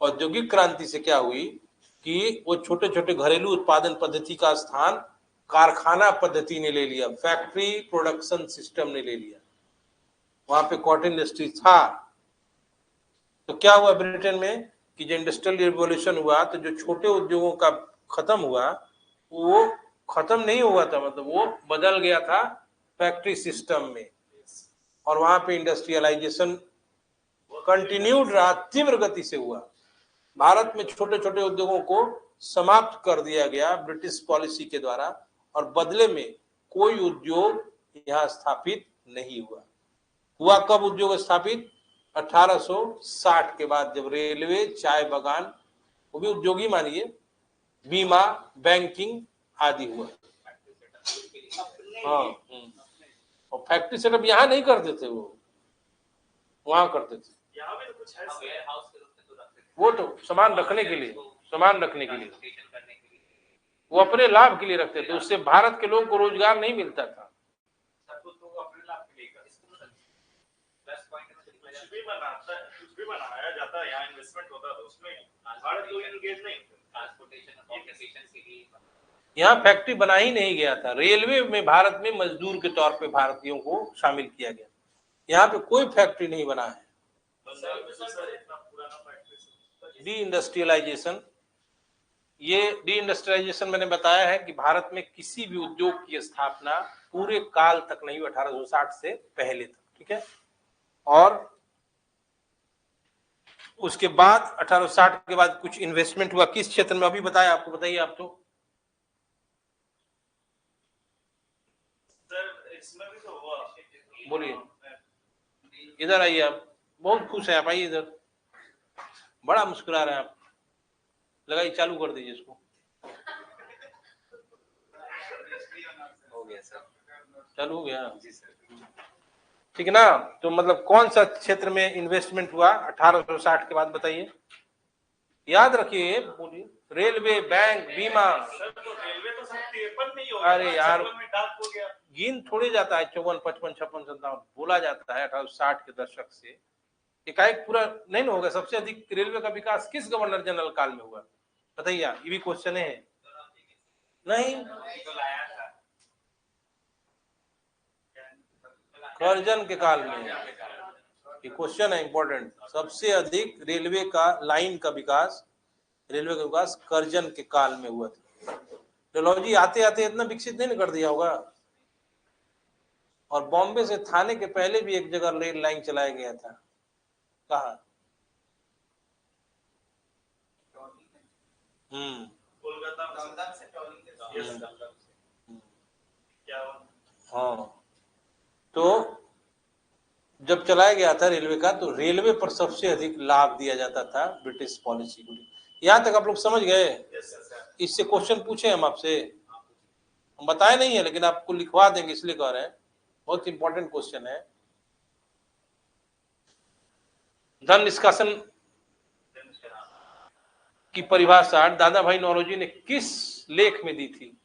S4: औद्योगिक क्रांति से क्या हुई कि वो छोटे छोटे घरेलू उत्पादन पद्धति का स्थान कारखाना पद्धति ने ले लिया, फैक्ट्री प्रोडक्शन सिस्टम ने ले लिया। वहां पे कॉटन इंडस्ट्री था। तो क्या हुआ ब्रिटेन में कि जो इंडस्ट्रियल रिवॉल्यूशन हुआ, तो जो छोटे उद्योगों का खत्म हुआ, वो खत्म नहीं हुआ था, मतलब वो बदल गया था फैक्ट्री सिस्टम में, और वहां पे इंडस्ट्रियलाइजेशन कंटिन्यूड रहा, तीव्र गति से हुआ। भारत में छोटे छोटे उद्योगों को समाप्त कर दिया गया ब्रिटिश पॉलिसी के द्वारा, और बदले में कोई उद्योग यहाँ स्थापित नहीं हुआ। हुआ कब उद्योग स्थापित? 1860 के बाद, जब रेलवे, चाय बागान, वो भी उद्योग ही मानिए, बीमा, बैंकिंग आदि हुआ। हाँ, और फैक्ट्री सेटअप यहाँ नहीं करते थे, वो वहां करते थे।
S2: यहाँ भी तो कुछ है
S3: वेयर हाउस के रूप में तो रखते थे,
S4: वो तो सामान रखने के लिए, सामान रखने के लिए,
S3: ट्रांसपोर्टेशन करने के लिए।
S4: वो अपने लाभ के लिए रखते थे। उससे भारत के लोगों को रोजगार नहीं मिलता था।
S3: तो अपने लाभ के लिए कर, प्लस पॉइंट में
S2: कुछ भी बनाता है, कुछ भी बनाया जाता है, यहाँ इन्वेस्टमेंट होता है, तो उसमें भारत लोग इंगेज नहीं होते।
S3: ट्रांसपोर्टेशन और कम्युनिकेशन के लिए
S4: यहाँ फैक्ट्री बना ही नहीं गया था। रेलवे में भारत में मजदूर के तौर पे भारतीयों को शामिल किया गया। यहाँ पे कोई फैक्ट्री नहीं बना है। डी इंडस्ट्रियलाइजेशन, ये डी इंडस्ट्रियलाइजेशन मैंने बताया है कि भारत में किसी भी उद्योग की स्थापना पूरे काल तक नहीं हुई, 1860 से पहले तक, ठीक है। और उसके बाद 1860 के बाद कुछ इन्वेस्टमेंट हुआ, किस क्षेत्र में अभी बताया आपको, बताइए आप। तो
S2: सर इसमें भी तो हुआ,
S4: बोलिए, इधर आइए आप, बहुत खुश है आप, आइए इधर, बड़ा मुस्कुरा रहे हैं आप, लगाइए, चालू कर दीजिए इसको।
S3: हो गया सर,
S4: चालू हो गया,
S3: जी सर।
S4: ठीक है ना। तो मतलब कौन सा क्षेत्र में इन्वेस्टमेंट हुआ 1860 के बाद, बताइए, याद रखिए, बोलिए। रेलवे, बैंक, बीमा।
S2: सर तो रेलवे तो सब 53 में ही हो गया,
S4: अरे यार,
S2: 56 में डाक हो गया।
S4: गिन थोड़ी जाता है, 54, 55, 56, 57 बोला जाता है 1860 के दशक से। एकाएक पूरा नहीं ना होगा। सबसे अधिक रेलवे का विकास किस गवर्नर जनरल काल में हुआ, बताइए। ये भी क्वेश्चन है, नहीं,
S3: तो लाया था
S4: कर्जन के काल में। ये क्वेश्चन है इंपॉर्टेंट। सबसे अधिक रेलवे का लाइन का विकास, रेलवे का विकास कर्जन के काल में हुआ था। टेक्नोलॉजी आते आते इतना विकसित नहीं कर दिया होगा। और बॉम्बे से थाने के पहले भी एक जगह रेल लाइन चलाया गया था, कहा?
S2: कोलकाता से क्या हुआ?
S4: हाँ, तो जब चलाया गया था रेलवे का, तो रेलवे पर सबसे अधिक लाभ दिया जाता था ब्रिटिश पॉलिसी को। यहाँ तक आप लोग समझ गए? इससे क्वेश्चन पूछे हम आपसे, हम बताए नहीं है, लेकिन आपको लिखवा देंगे इसलिए कह रहे हैं, बहुत इंपॉर्टेंट क्वेश्चन है। धन निष्कासन की परिभाषा दादा भाई नौरोजी ने किस लेख में दी थी?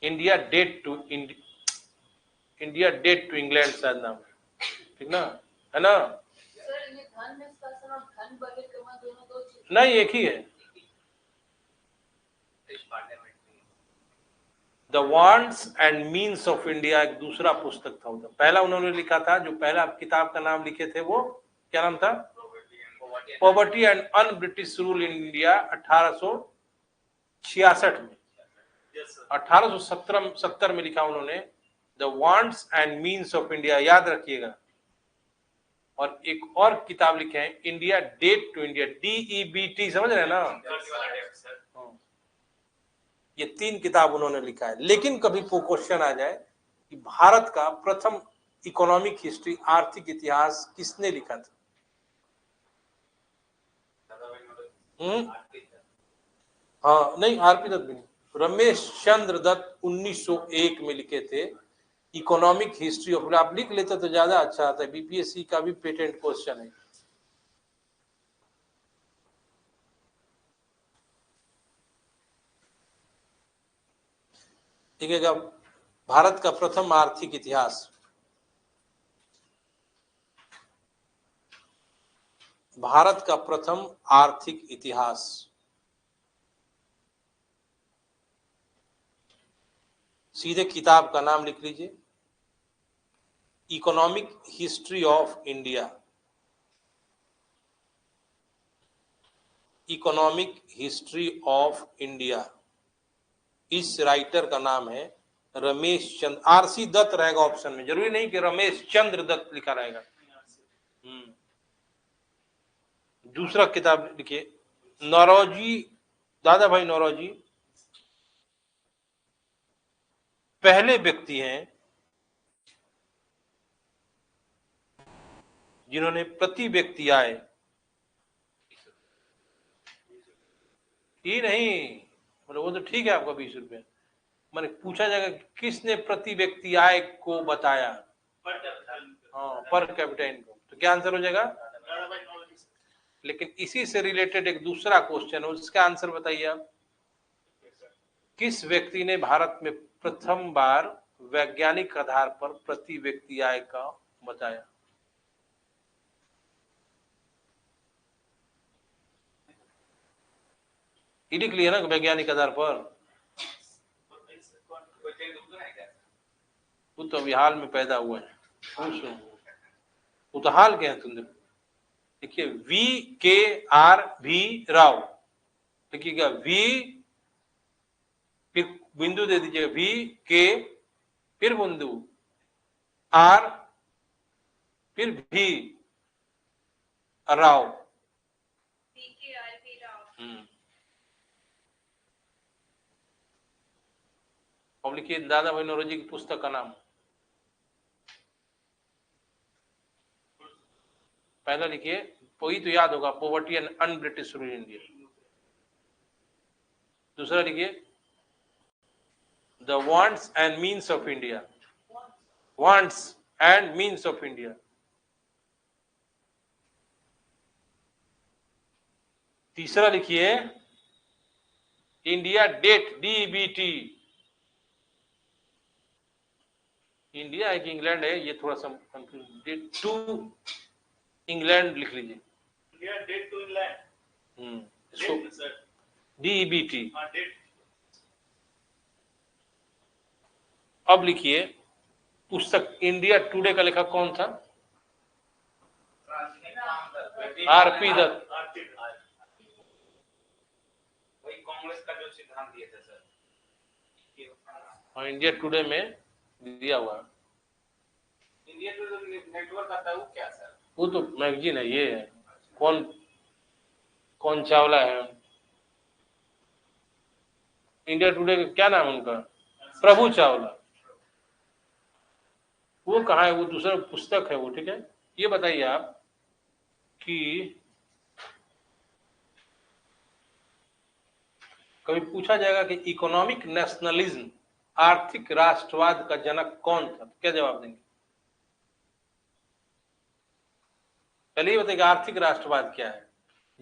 S4: इंडिया डेट टू इंग्लैंड, शायद नाम, ठीक ना, है ना? नहीं, एक ही है। The wants and means of India एक दूसरा पुस्तक था उधर। पहला उन्होंने लिखा था, जो पहला किताब का नाम लिखे थे वो क्या नाम था? Poverty and un British rule in India, 1866 में। 1870 में लिखा उन्होंने the wants and means of India, याद रखिएगा। और एक और किताब लिखे हैं, India debt to India, DEBT, समझ रहे हैं ना? ये 3 किताब उन्होंने लिखा है। लेकिन कभी वो क्वेश्चन आ जाए कि भारत का प्रथम इकोनॉमिक हिस्ट्री, आर्थिक इतिहास किसने लिखा था? हाँ नहीं, आरपी दत्त भी नहीं, रमेश चंद्र दत्त 1901 में लिखे थे इकोनॉमिक हिस्ट्री ऑफ, आप लिख लेते तो ज्यादा अच्छा आता है, बीपीएससी का भी पेटेंट क्वेश्चन है। देखिएगा, भारत का प्रथम आर्थिक इतिहास, भारत का प्रथम आर्थिक इतिहास, सीधे किताब का नाम लिख लीजिए, economic history of India, economic history of India. इस राइटर का नाम है रमेश चंद्र, आरसी दत्त रहेगा ऑप्शन में, जरूरी नहीं कि रमेश चंद्र दत्त लिखा रहेगा। दूसरा किताब लिखिए, नौरोजी, दादा भाई नौरोजी पहले व्यक्ति हैं जिन्होंने प्रति व्यक्ति आय, ये नहीं मतलब वो तो ठीक है आपका 20 रुपया, मैंने पूछा जाएगा किसने प्रति व्यक्ति आय को बताया, हाँ पर कैपिटा इनकम, तो क्या आंसर हो जाएगा? लेकिन इसी से रिलेटेड एक दूसरा क्वेश्चन है, उसका आंसर बताइए आप। किस व्यक्ति ने भारत में प्रथम बार वैज्ञानिक आधार पर प्रति व्यक्ति आय का बताया? ये लिख लिया ना वैज्ञानिक आधार पर, वो तो अभी हाल में पैदा हुआ है, वो तो हाल के हैं तुम देखो। देखिए VKR राव लिखिएगा, वी फिर बिंदु दे दीजिएगा, VK फिर बिंदु R फिर V राव, अब लिखिए दादा भाई नौरोजी की पुस्तक का नाम। पहला लिखिए, वही तो याद होगा, poverty and un British rule in India. दूसरा लिखिए, the wants and means of India, wants and means of India. तीसरा लिखिए, इंडिया डेट, DBT, इंडिया है कि इंग्लैंड है, ये थोड़ा सा कंफ्यूज, डेट टू इंग्लैंड लिख लीजिए,
S2: इंडिया डेट टू इंग्लैंड,
S4: इसको DBT। अब लिखिए, पुस्तक इंडिया टुडे का लेखक कौन था? आरपी दत्त।
S3: वही कांग्रेस का जो सिद्धांत दिए थे सर,
S4: हाँ इंडिया टुडे में दिया हुआ,
S3: इंडिया टुडे नेटवर्क आता है वो क्या सर?
S4: वो तो मैगजीन है, ये है कौन चावला है, इंडिया टुडे का क्या नाम है उनका? प्रभु चावला। वो कहाँ है? वो दूसरा पुस्तक है वो, ठीक है। ये बताइए आप कि कभी पूछा जाएगा कि इकोनॉमिक नेशनलिज्म, आर्थिक राष्ट्रवाद का जनक कौन था, क्या जवाब देंगे? पहले ही बताइए आर्थिक राष्ट्रवाद क्या है।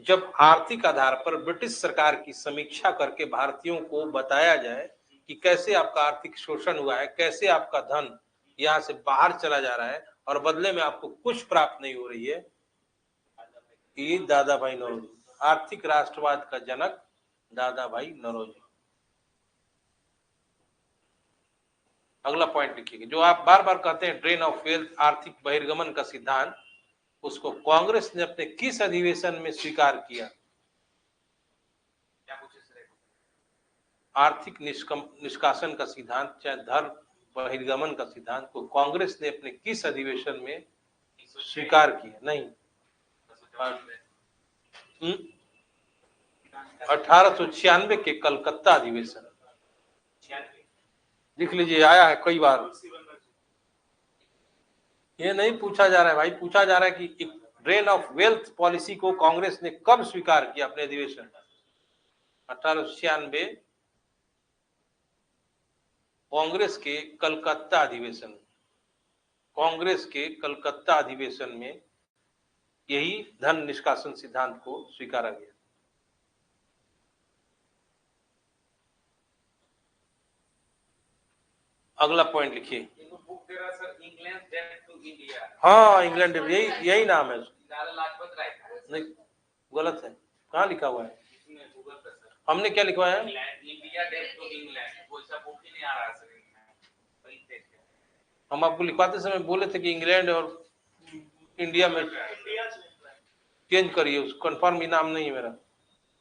S4: जब आर्थिक आधार पर ब्रिटिश सरकार की समीक्षा करके भारतीयों को बताया जाए कि कैसे आपका आर्थिक शोषण हुआ है, कैसे आपका धन यहाँ से बाहर चला जा रहा है और बदले में आपको कुछ प्राप्त नहीं हो रही है, ये दादा भाई नौरोजी, आर्थिक राष्ट्रवाद का जनक दादा भाई नौरोजी। अगला पॉइंट लिखिएगा, जो आप बार बार कहते हैं ड्रेन ऑफ वेल्थ, आर्थिक बहिर्गमन का सिद्धांत, उसको कांग्रेस ने अपने किस अधिवेशन में स्वीकार किया? आर्थिक निष्कासन का सिद्धांत, चाहे धन बहिर्गमन का सिद्धांत को कांग्रेस ने अपने किस अधिवेशन में स्वीकार किया? नहीं, 1896 के कलकत्ता अधिवेशन, लिख लीजिए, आया है कई बार। ये नहीं पूछा जा रहा है भाई, पूछा जा रहा है कि ड्रेन ऑफ वेल्थ पॉलिसी को कांग्रेस ने कब स्वीकार किया अपने अधिवेशन? 1896 कांग्रेस के कलकत्ता अधिवेशन, कांग्रेस के कलकत्ता अधिवेशन में यही धन निष्कासन सिद्धांत को स्वीकारा गया। अगला पॉइंट लिखिए।
S3: बुक दे रहा sir, England debt to India.
S4: हाँ, इंग्लैंड, यही नाम है।
S3: लाला लाजपत राय का
S4: नहीं, गलत है। कहाँ लिखा हुआ है?
S3: इसमें गूगल पर सर,
S4: हमने क्या लिखवाया है?
S3: इंडिया डेट टू इंग्लैंड, कोई सा बुक ही नहीं आ रहा सर। वही देख के
S4: हम आपको लिखवाते समय बोले थे कि इंग्लैंड और इंडिया में
S2: इंडिया
S4: चेंज करिए, उस कंफर्म ही नाम नहीं है मेरा।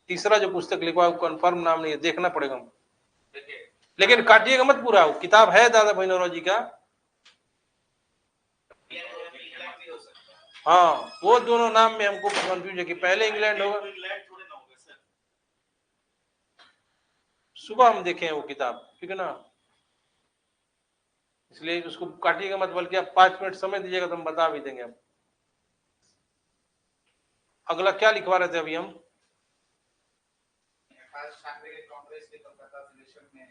S4: तीसरा जो पुस्तक लिखवा है कंफर्म नाम नहीं है, देखना पड़ेगा।
S3: देखिए,
S4: लेकिन काटिएगा मत पूरा, वो किताब है दादा भैनोरा जी का। हाँ, वो दोनों नाम में हमको कंफ्यूज है कि पहले इंग्लैंड होगा।
S2: इंग्लैंड थोड़े ना होगा सर।
S4: सुबह हम देखे हैं वो किताब, ठीक है ना, इसलिए उसको काटिएगा मत, बल्कि आप 5 मिनट समय दीजिएगा तो हम बता भी देंगे। आप अगला क्या लिखवा रहे थे अभी हम?
S3: कांग्रेस के कलकत्ता अधिवेशन में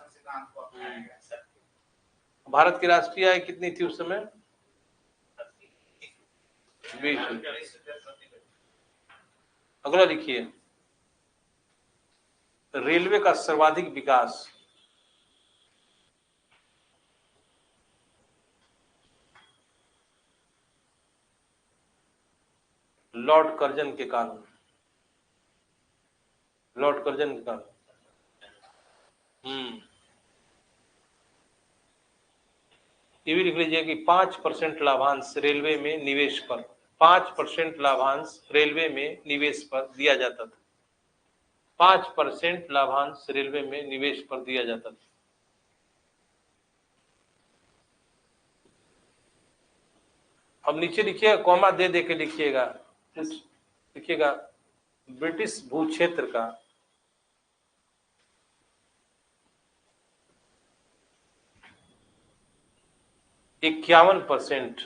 S3: सिद्धांत को अपनाया गया सर।
S4: भारत की राष्ट्रीय आय कितनी थी उस समय? 20। अगला लिखिए, रेलवे का सर्वाधिक विकास लॉर्ड कर्जन के कारण, लॉर्ड कर्जन के कारण। ये भी लिख लीजिए कि 5% लाभांश रेलवे में निवेश पर, 5% लाभांश रेलवे में निवेश पर दिया जाता था। 5% लाभांश रेलवे में निवेश पर दिया जाता था। अब नीचे लिखिएगा, कॉमा दे दे के लिखिएगा, लिखिएगा ब्रिटिश भूक्षेत्र का 51%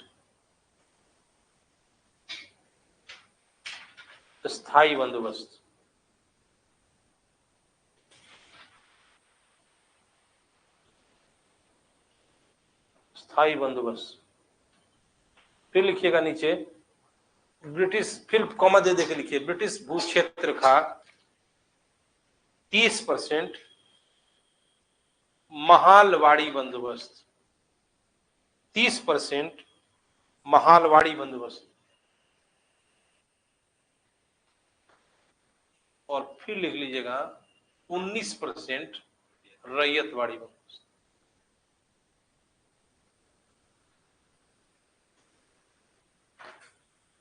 S4: स्थायी बंदोबस्त, स्थायी बंदोबस्त। फिर लिखिएगा नीचे ब्रिटिश, फिर कॉमा दे दे के लिखिए, ब्रिटिश भूक्षेत्र का 30% महालवाड़ी बंदोबस्त, 30% महालवाड़ी बंदोबस्त। और फिर लिख लीजिएगा 19% रैयतवाड़ी बंदोबस्त।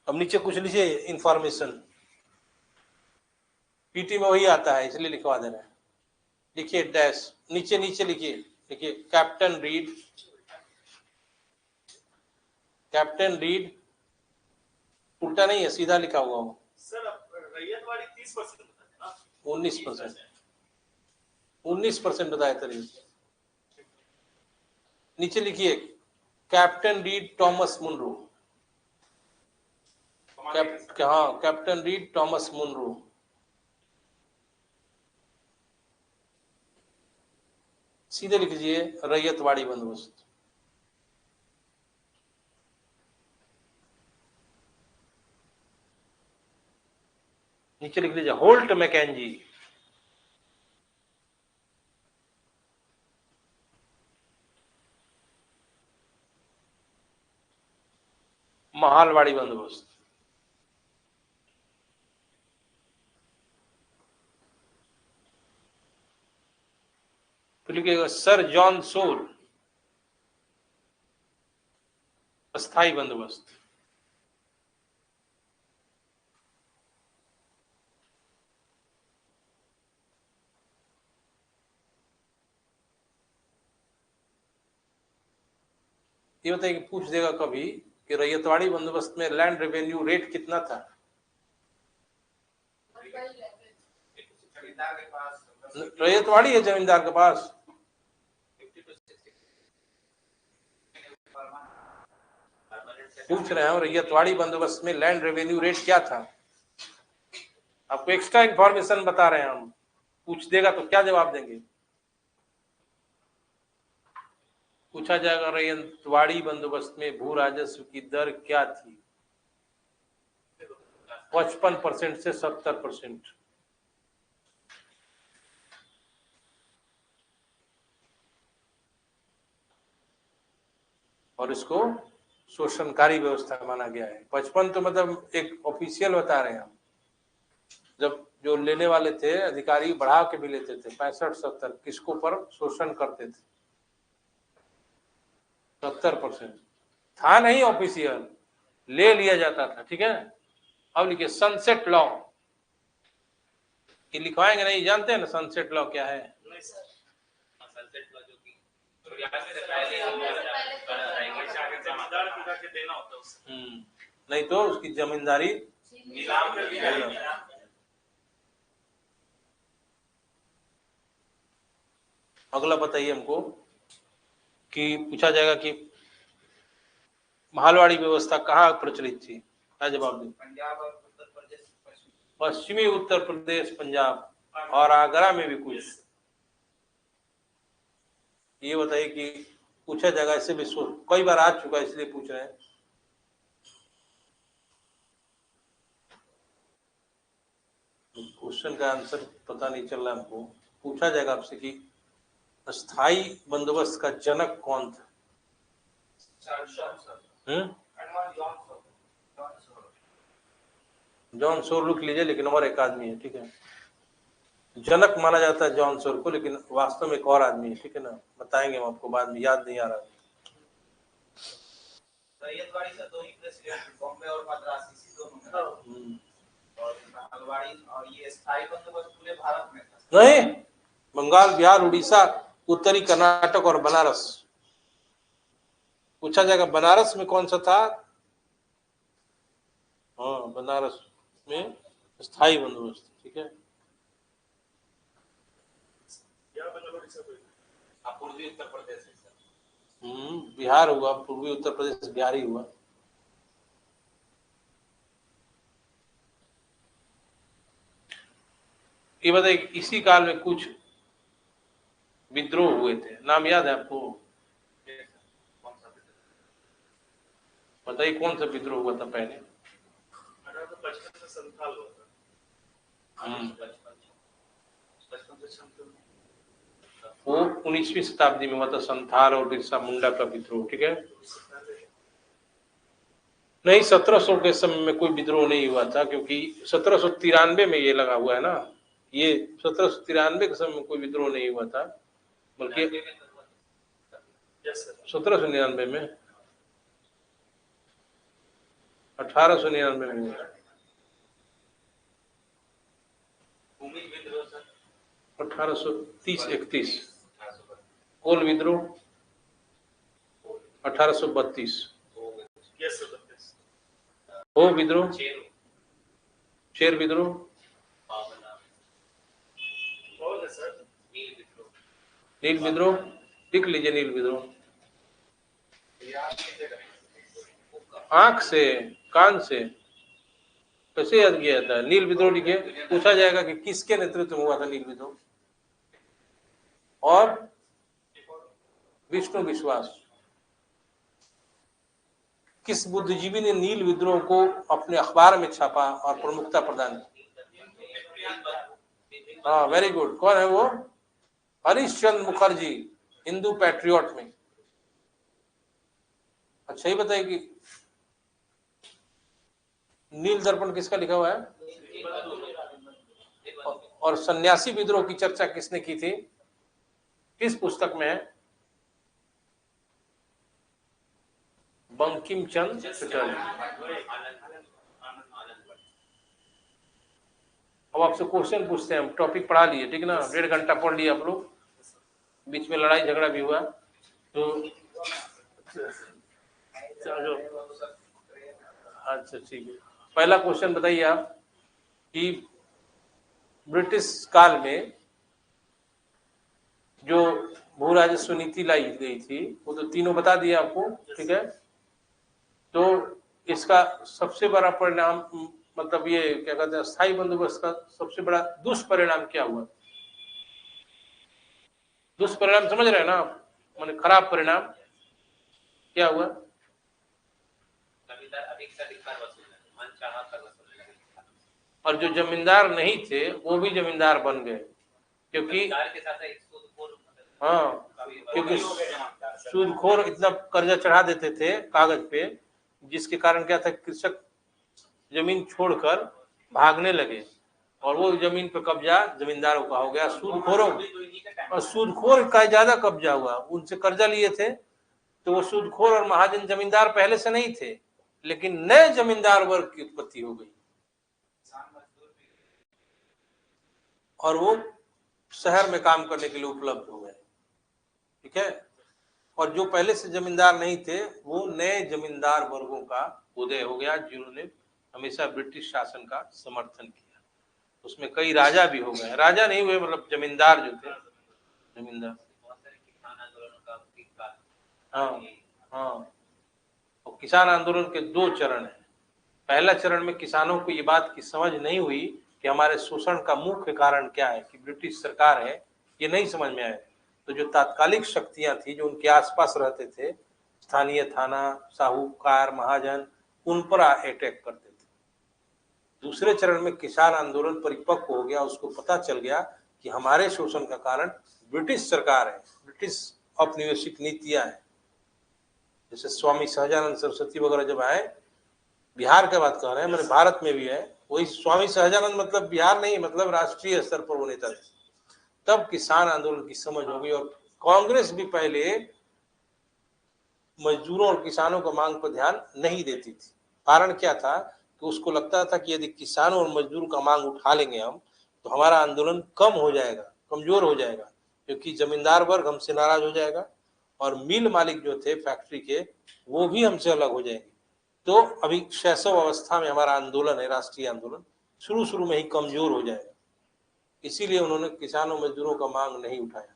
S4: अब नीचे कुछ लीजिए इंफॉर्मेशन, पीटी में वही आता है इसलिए लिखवा दे रहे हैं। लिखिए डैश, नीचे नीचे लिखिए, लिखिए कैप्टन रीड, कैप्टन रीड, उल्टा नहीं है, सीधा लिखा हुआ हो।
S2: सर रैयतवाड़ी 30% बताते ना,
S4: 19%, 19% बताया था। नीचे लिखिए कैप्टन रीड टॉमस मुनरो, हाँ, कैप्टन रीड टॉमस मुनरो। सीधे लिख लीजिए रैयतवाड़ी बंदोबस्त। नीचे लिख लीजिए होल्ट मैकेंजी, महालवाड़ी बंदोबस्त। फिर लिखिएगा सर जॉन सोल, अस्थायी बंदोबस्त। ये बताइए कि पूछ देगा कभी कि रैयतवाड़ी बंदोबस्त में लैंड रेवेन्यू रेट कितना था? रैयतवाड़ी है जमींदार के पास। पूछ रहे हैं रैयतवाड़ी बंदोबस्त में लैंड रेवेन्यू रेट क्या था? आपको एक्स्ट्रा इंफॉर्मेशन बता रहे हैं हम, पूछ देगा तो क्या जवाब देंगे? पूछा जाएगा रैयतवाड़ी बंदोबस्त में भू राजस्व की दर क्या थी? 55% से 70%। और इसको शोषणकारी व्यवस्था माना गया है। 55 तो मतलब एक ऑफिशियल बता रहे हैं हम, जब जो लेने वाले थे अधिकारी बढ़ा के भी लेते थे 65-70, किसको पर शोषण करते थे। 70% था नहीं ऑफिशियल, ले लिया जाता था, ठीक है। अब लिखिए सनसेट लॉ, ये लिखवाएंगे नहीं, जानते हैं ना सनसेट लॉ क्या है?
S3: सनसेट लॉ जो कि सूर्यास्त से पहले
S2: जमींदार को जाके देना होता है उसे।
S4: नहीं तो उसकी जमींदारी
S2: नीलाम कर दिया जाता है।
S4: अगला बताइए हमको कि पूछा जाएगा कि मालवाड़ी व्यवस्था कहाँ प्रचलित थी? क्या जवाब दें?
S3: पंजाब और उत्तर प्रदेश,
S4: पश्चिमी उत्तर प्रदेश, पंजाब और आगरा में भी कुछ। ये बताइए कि पूछा जाएगा, ऐसे भी कई बार आ चुका है इसलिए पूछ रहे हैं। क्वेश्चन का आंसर पता नहीं चल रहा हमको। पूछा जाएगा आपसे कि स्थायी बंदोबस्त का जनक कौन था? जॉन सोर लिख लीजिए, लेकिन और एक आदमी है, ठीक है। जनक माना जाता है जॉन सोर को, लेकिन वास्तव में एक और आदमी है, ठीक है ना, बताएंगे हम आपको बाद में, याद नहीं आ रहा।
S3: रैयतवाड़ी से दो ही प्रेसिडेंट, बॉम्बे और मद्रास, इसी दोनों में। और मालवाड़ी और ये स्थायी बंदोबस्त पूरे भारत में था।
S4: नहीं, बंगाल, बिहार, उड़ीसा, उत्तरी कर्नाटक और बनारस। पूछा जाएगा बनारस में कौन सा था? हाँ, बनारस में स्थायी बंदोबस्त, ठीक है।
S3: पूर्वी उत्तर प्रदेश है सर।
S4: बिहार हुआ, पूर्वी उत्तर प्रदेश बिहार ही हुआ। ये बताइए इसी काल में कुछ विद्रोह हुए थे, नाम याद है आपको? बताइए कौन सा विद्रोह हुआ था पहले?
S2: 1855 से संथाल हुआ था।
S4: वो 19वीं शताब्दी में हुआ था, संथाल और बिरसा मुंडा का विद्रोह, ठीक है। नहीं, 1700 के समय में कोई विद्रोह नहीं हुआ था, क्योंकि 1793 में ये लगा हुआ है ना, ये 1793 के समय में कोई विद्रोह नहीं हुआ था, बल्कि 1799 में, 1899 में हुआ।
S3: भूमि विद्रोह सर
S4: 1830-31, कोल विद्रोह 1832, हो विद्रोह, शेर विद्रोह, नील विद्रोह, लिख लीजिए नील विद्रोह। आंख से, कान से कैसे याद किया जाता है? नील विद्रोह लिखिए। पूछा जाएगा कि किसके नेतृत्व में हुआ था नील विद्रोह? और विष्णु विश्वास, किस बुद्धिजीवी ने नील विद्रोह को अपने अखबार में छापा और प्रमुखता प्रदान की? हाँ, वेरी गुड। कौन है वो? हरीशचंद्र मुखर्जी, हिंदू पैट्रियट में। अच्छा, ये बताइए कि नील दर्पण किसका लिखा हुआ है? और सन्यासी विद्रोह की चर्चा किसने की थी? किस पुस्तक में है? बंकिम चंद्र चटर्जी। अब आपसे क्वेश्चन पूछते हैं हम, टॉपिक पढ़ा लिए, ठीक ना, 1.5 घंटा पढ़ लिया आप लोग, बीच में लड़ाई झगड़ा भी हुआ, तो चलो अच्छा ठीक है। पहला क्वेश्चन बताइए आप कि ब्रिटिश काल में जो भू राजस्व नीति लाई गई थी, वो तो तीनों बता दिया आपको, ठीक है। तो इसका सबसे बड़ा परिणाम
S1: मतलब ये क्या कहते हैं स्थायी बंदोबस्त का सबसे बड़ा दुष्परिणाम क्या हुआ? दुष्परिणाम समझ रहे हैं ना आप? माने खराब परिणाम क्या हुआ?
S3: जमींदार अधिक से अधिक कर वसूलने लगे, मनचाहा कर वसूलने लगे।
S1: और जो जमींदार नहीं थे वो भी जमींदार बन गए, क्योंकि
S3: जमींदार के साथ एक सूदखोर
S1: हाँ, क्योंकि सूदखोर इतना कर्जा चढ़ा देते थे कागज पे, जिसके कारण क्या था, कृषक जमीन छोड़कर भागने लगे और वो जमीन पे कब्जा जमींदारों का हो गया, सूदखोरों। और सूदखोर का ज्यादा कब्जा हुआ, उनसे कर्जा लिए थे तो वो सूदखोर और महाजन जमींदार पहले से नहीं थे, लेकिन नए जमींदार वर्ग की उत्पत्ति हो गई और वो शहर में काम करने के लिए उपलब्ध हो गए। ठीक है, और जो पहले से जमींदार नहीं थे वो नए जमींदार वर्गों का उदय हो गया, जिन्होंने हमेशा ब्रिटिश शासन का समर्थन किया। उसमें कई राजा भी हो गए, राजा नहीं हुए मतलब जमींदार जो थे, जमींदार। हाँ हाँ, और किसान आंदोलन के 2 चरण हैं। पहला चरण में किसानों को ये बात की समझ नहीं हुई कि हमारे शोषण का मुख्य कारण क्या है, कि ब्रिटिश सरकार है, ये नहीं समझ में आया। तो जो तात्कालिक शक्तियां थी जो उनके आसपास रहते थे, स्थानीय थाना, साहूकार, महाजन, उन पर अटैक करते थे। दूसरे चरण में किसान आंदोलन परिपक्व हो गया, उसको पता चल गया कि हमारे शोषण का कारण ब्रिटिश सरकार है, ब्रिटिश औपनिवेशिक नीतियां हैं। जैसे स्वामी सहजानंद सरस्वती वगैरह जब आए, बिहार के बात कर रहे हैं, मैंने भारत में भी है, वही स्वामी सहजानंद मतलब बिहार नहीं, मतलब राष्ट्रीय स्तर पर वो नेता थे। तब किसान आंदोलन की समझ हो गई और कांग्रेस भी पहले मजदूरों और किसानों का मांग पर ध्यान नहीं देती थी। कारण क्या था कि उसको लगता था कि यदि किसानों और मजदूरों का मांग उठा लेंगे हम, तो हमारा आंदोलन कम हो जाएगा, कमजोर हो जाएगा, क्योंकि जमींदार वर्ग हमसे नाराज हो जाएगा और मिल मालिक जो थे फैक्ट्री के वो भी हमसे अलग हो जाएंगे। तो अभी शैशव अवस्था में हमारा आंदोलन है, राष्ट्रीय आंदोलन शुरू में ही कमजोर हो जाएगा, इसीलिए उन्होंने किसानों मजदूरों का मांग नहीं उठाया।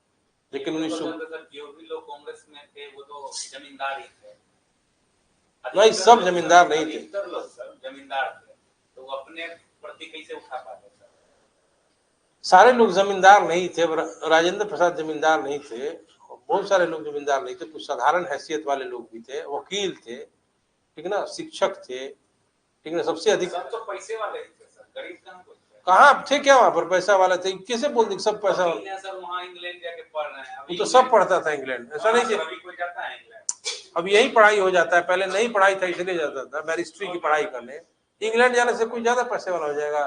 S1: लेकिन 1900
S3: जो भी लोग कांग्रेस में थे वो तो जमींदार ही थे।
S1: नहीं, सब जमींदार नहीं थे,
S3: जमींदार थे, तो वो अपने प्रति कैसे उठा पाते?
S1: सारे लोग जमींदार नहीं थे। राजेंद्र प्रसाद जमींदार नहीं थे, बहुत सारे लोग जमींदार नहीं थे, कुछ साधारण हैसियत वाले लोग भी थे, वकील थे, ठीक ना, शिक्षक थे, ठीक ना। सबसे अधिक
S3: सब तो पैसे वाले थे सर, गरीब
S1: कहाँ थे, क्या वहां पर पैसा वाला थे? कैसे बोल दें सब पैसा वाला?
S3: सर वहाँ इंग्लैंड जाके पढ़ रहे हैं,
S1: वो तो सब पढ़ता था इंग्लैंड, ऐसा नहीं कि
S3: अभी कोई जाता है इंग्लैंड।
S1: अब यही पढ़ाई हो जाता है, पहले नहीं पढ़ाई था इसलिए जाता था बैरिस्ट्री की पढ़ाई करने। इंग्लैंड जाने से कोई ज्यादा पैसे वाला हो जाएगा।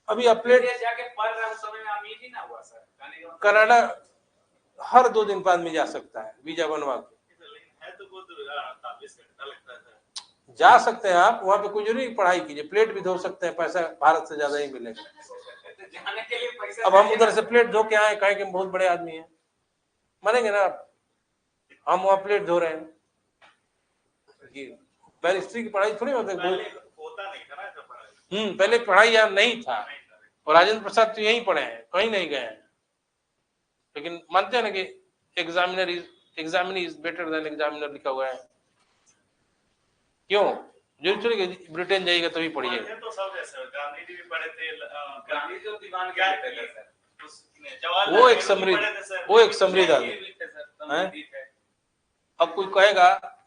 S1: अभी अपलेट
S3: जाके पढ़ रहे उस समय में अमीर ही ना हुआ सर।
S1: कनाडा हर 2 दिन बाद में जा सकता है वीजा बनवा के, जा सकते हैं आप वहां पे, कोई जरूरी पढ़ाई कीजिए, प्लेट भी धो सकते हैं, पैसा भारत से ज्यादा ही मिलेगा।
S3: जाने के लिए पैसा,
S1: अब हम उधर से प्लेट धो के आए, कहे कि बहुत बड़े आदमी हैं, मानेंगे ना आप? हम वहाँ प्लेट धो रहे हैं, बैरिस्ट्री की पढ़ाई थोड़ी होता है,
S2: होता नहीं था ना पढ़ाई।
S1: पहले पढ़ाई यहाँ नहीं था, और राजेंद्र प्रसाद तो यहीं पढ़े हैं, कहीं नहीं गए हैं। लेकिन मानते हैं ना कि examiner is better than examiner लिखा हुआ है, क्यों? जरूर थोड़ी ब्रिटेन जाइएगा तभी पढ़िएगा।
S2: तो सब ऐसे गांधी जी भी पढ़े थे,
S3: गांधी जी दीवान क्या थे सर,
S1: वो एक समृद्ध आदमी है। अब कोई कहेगा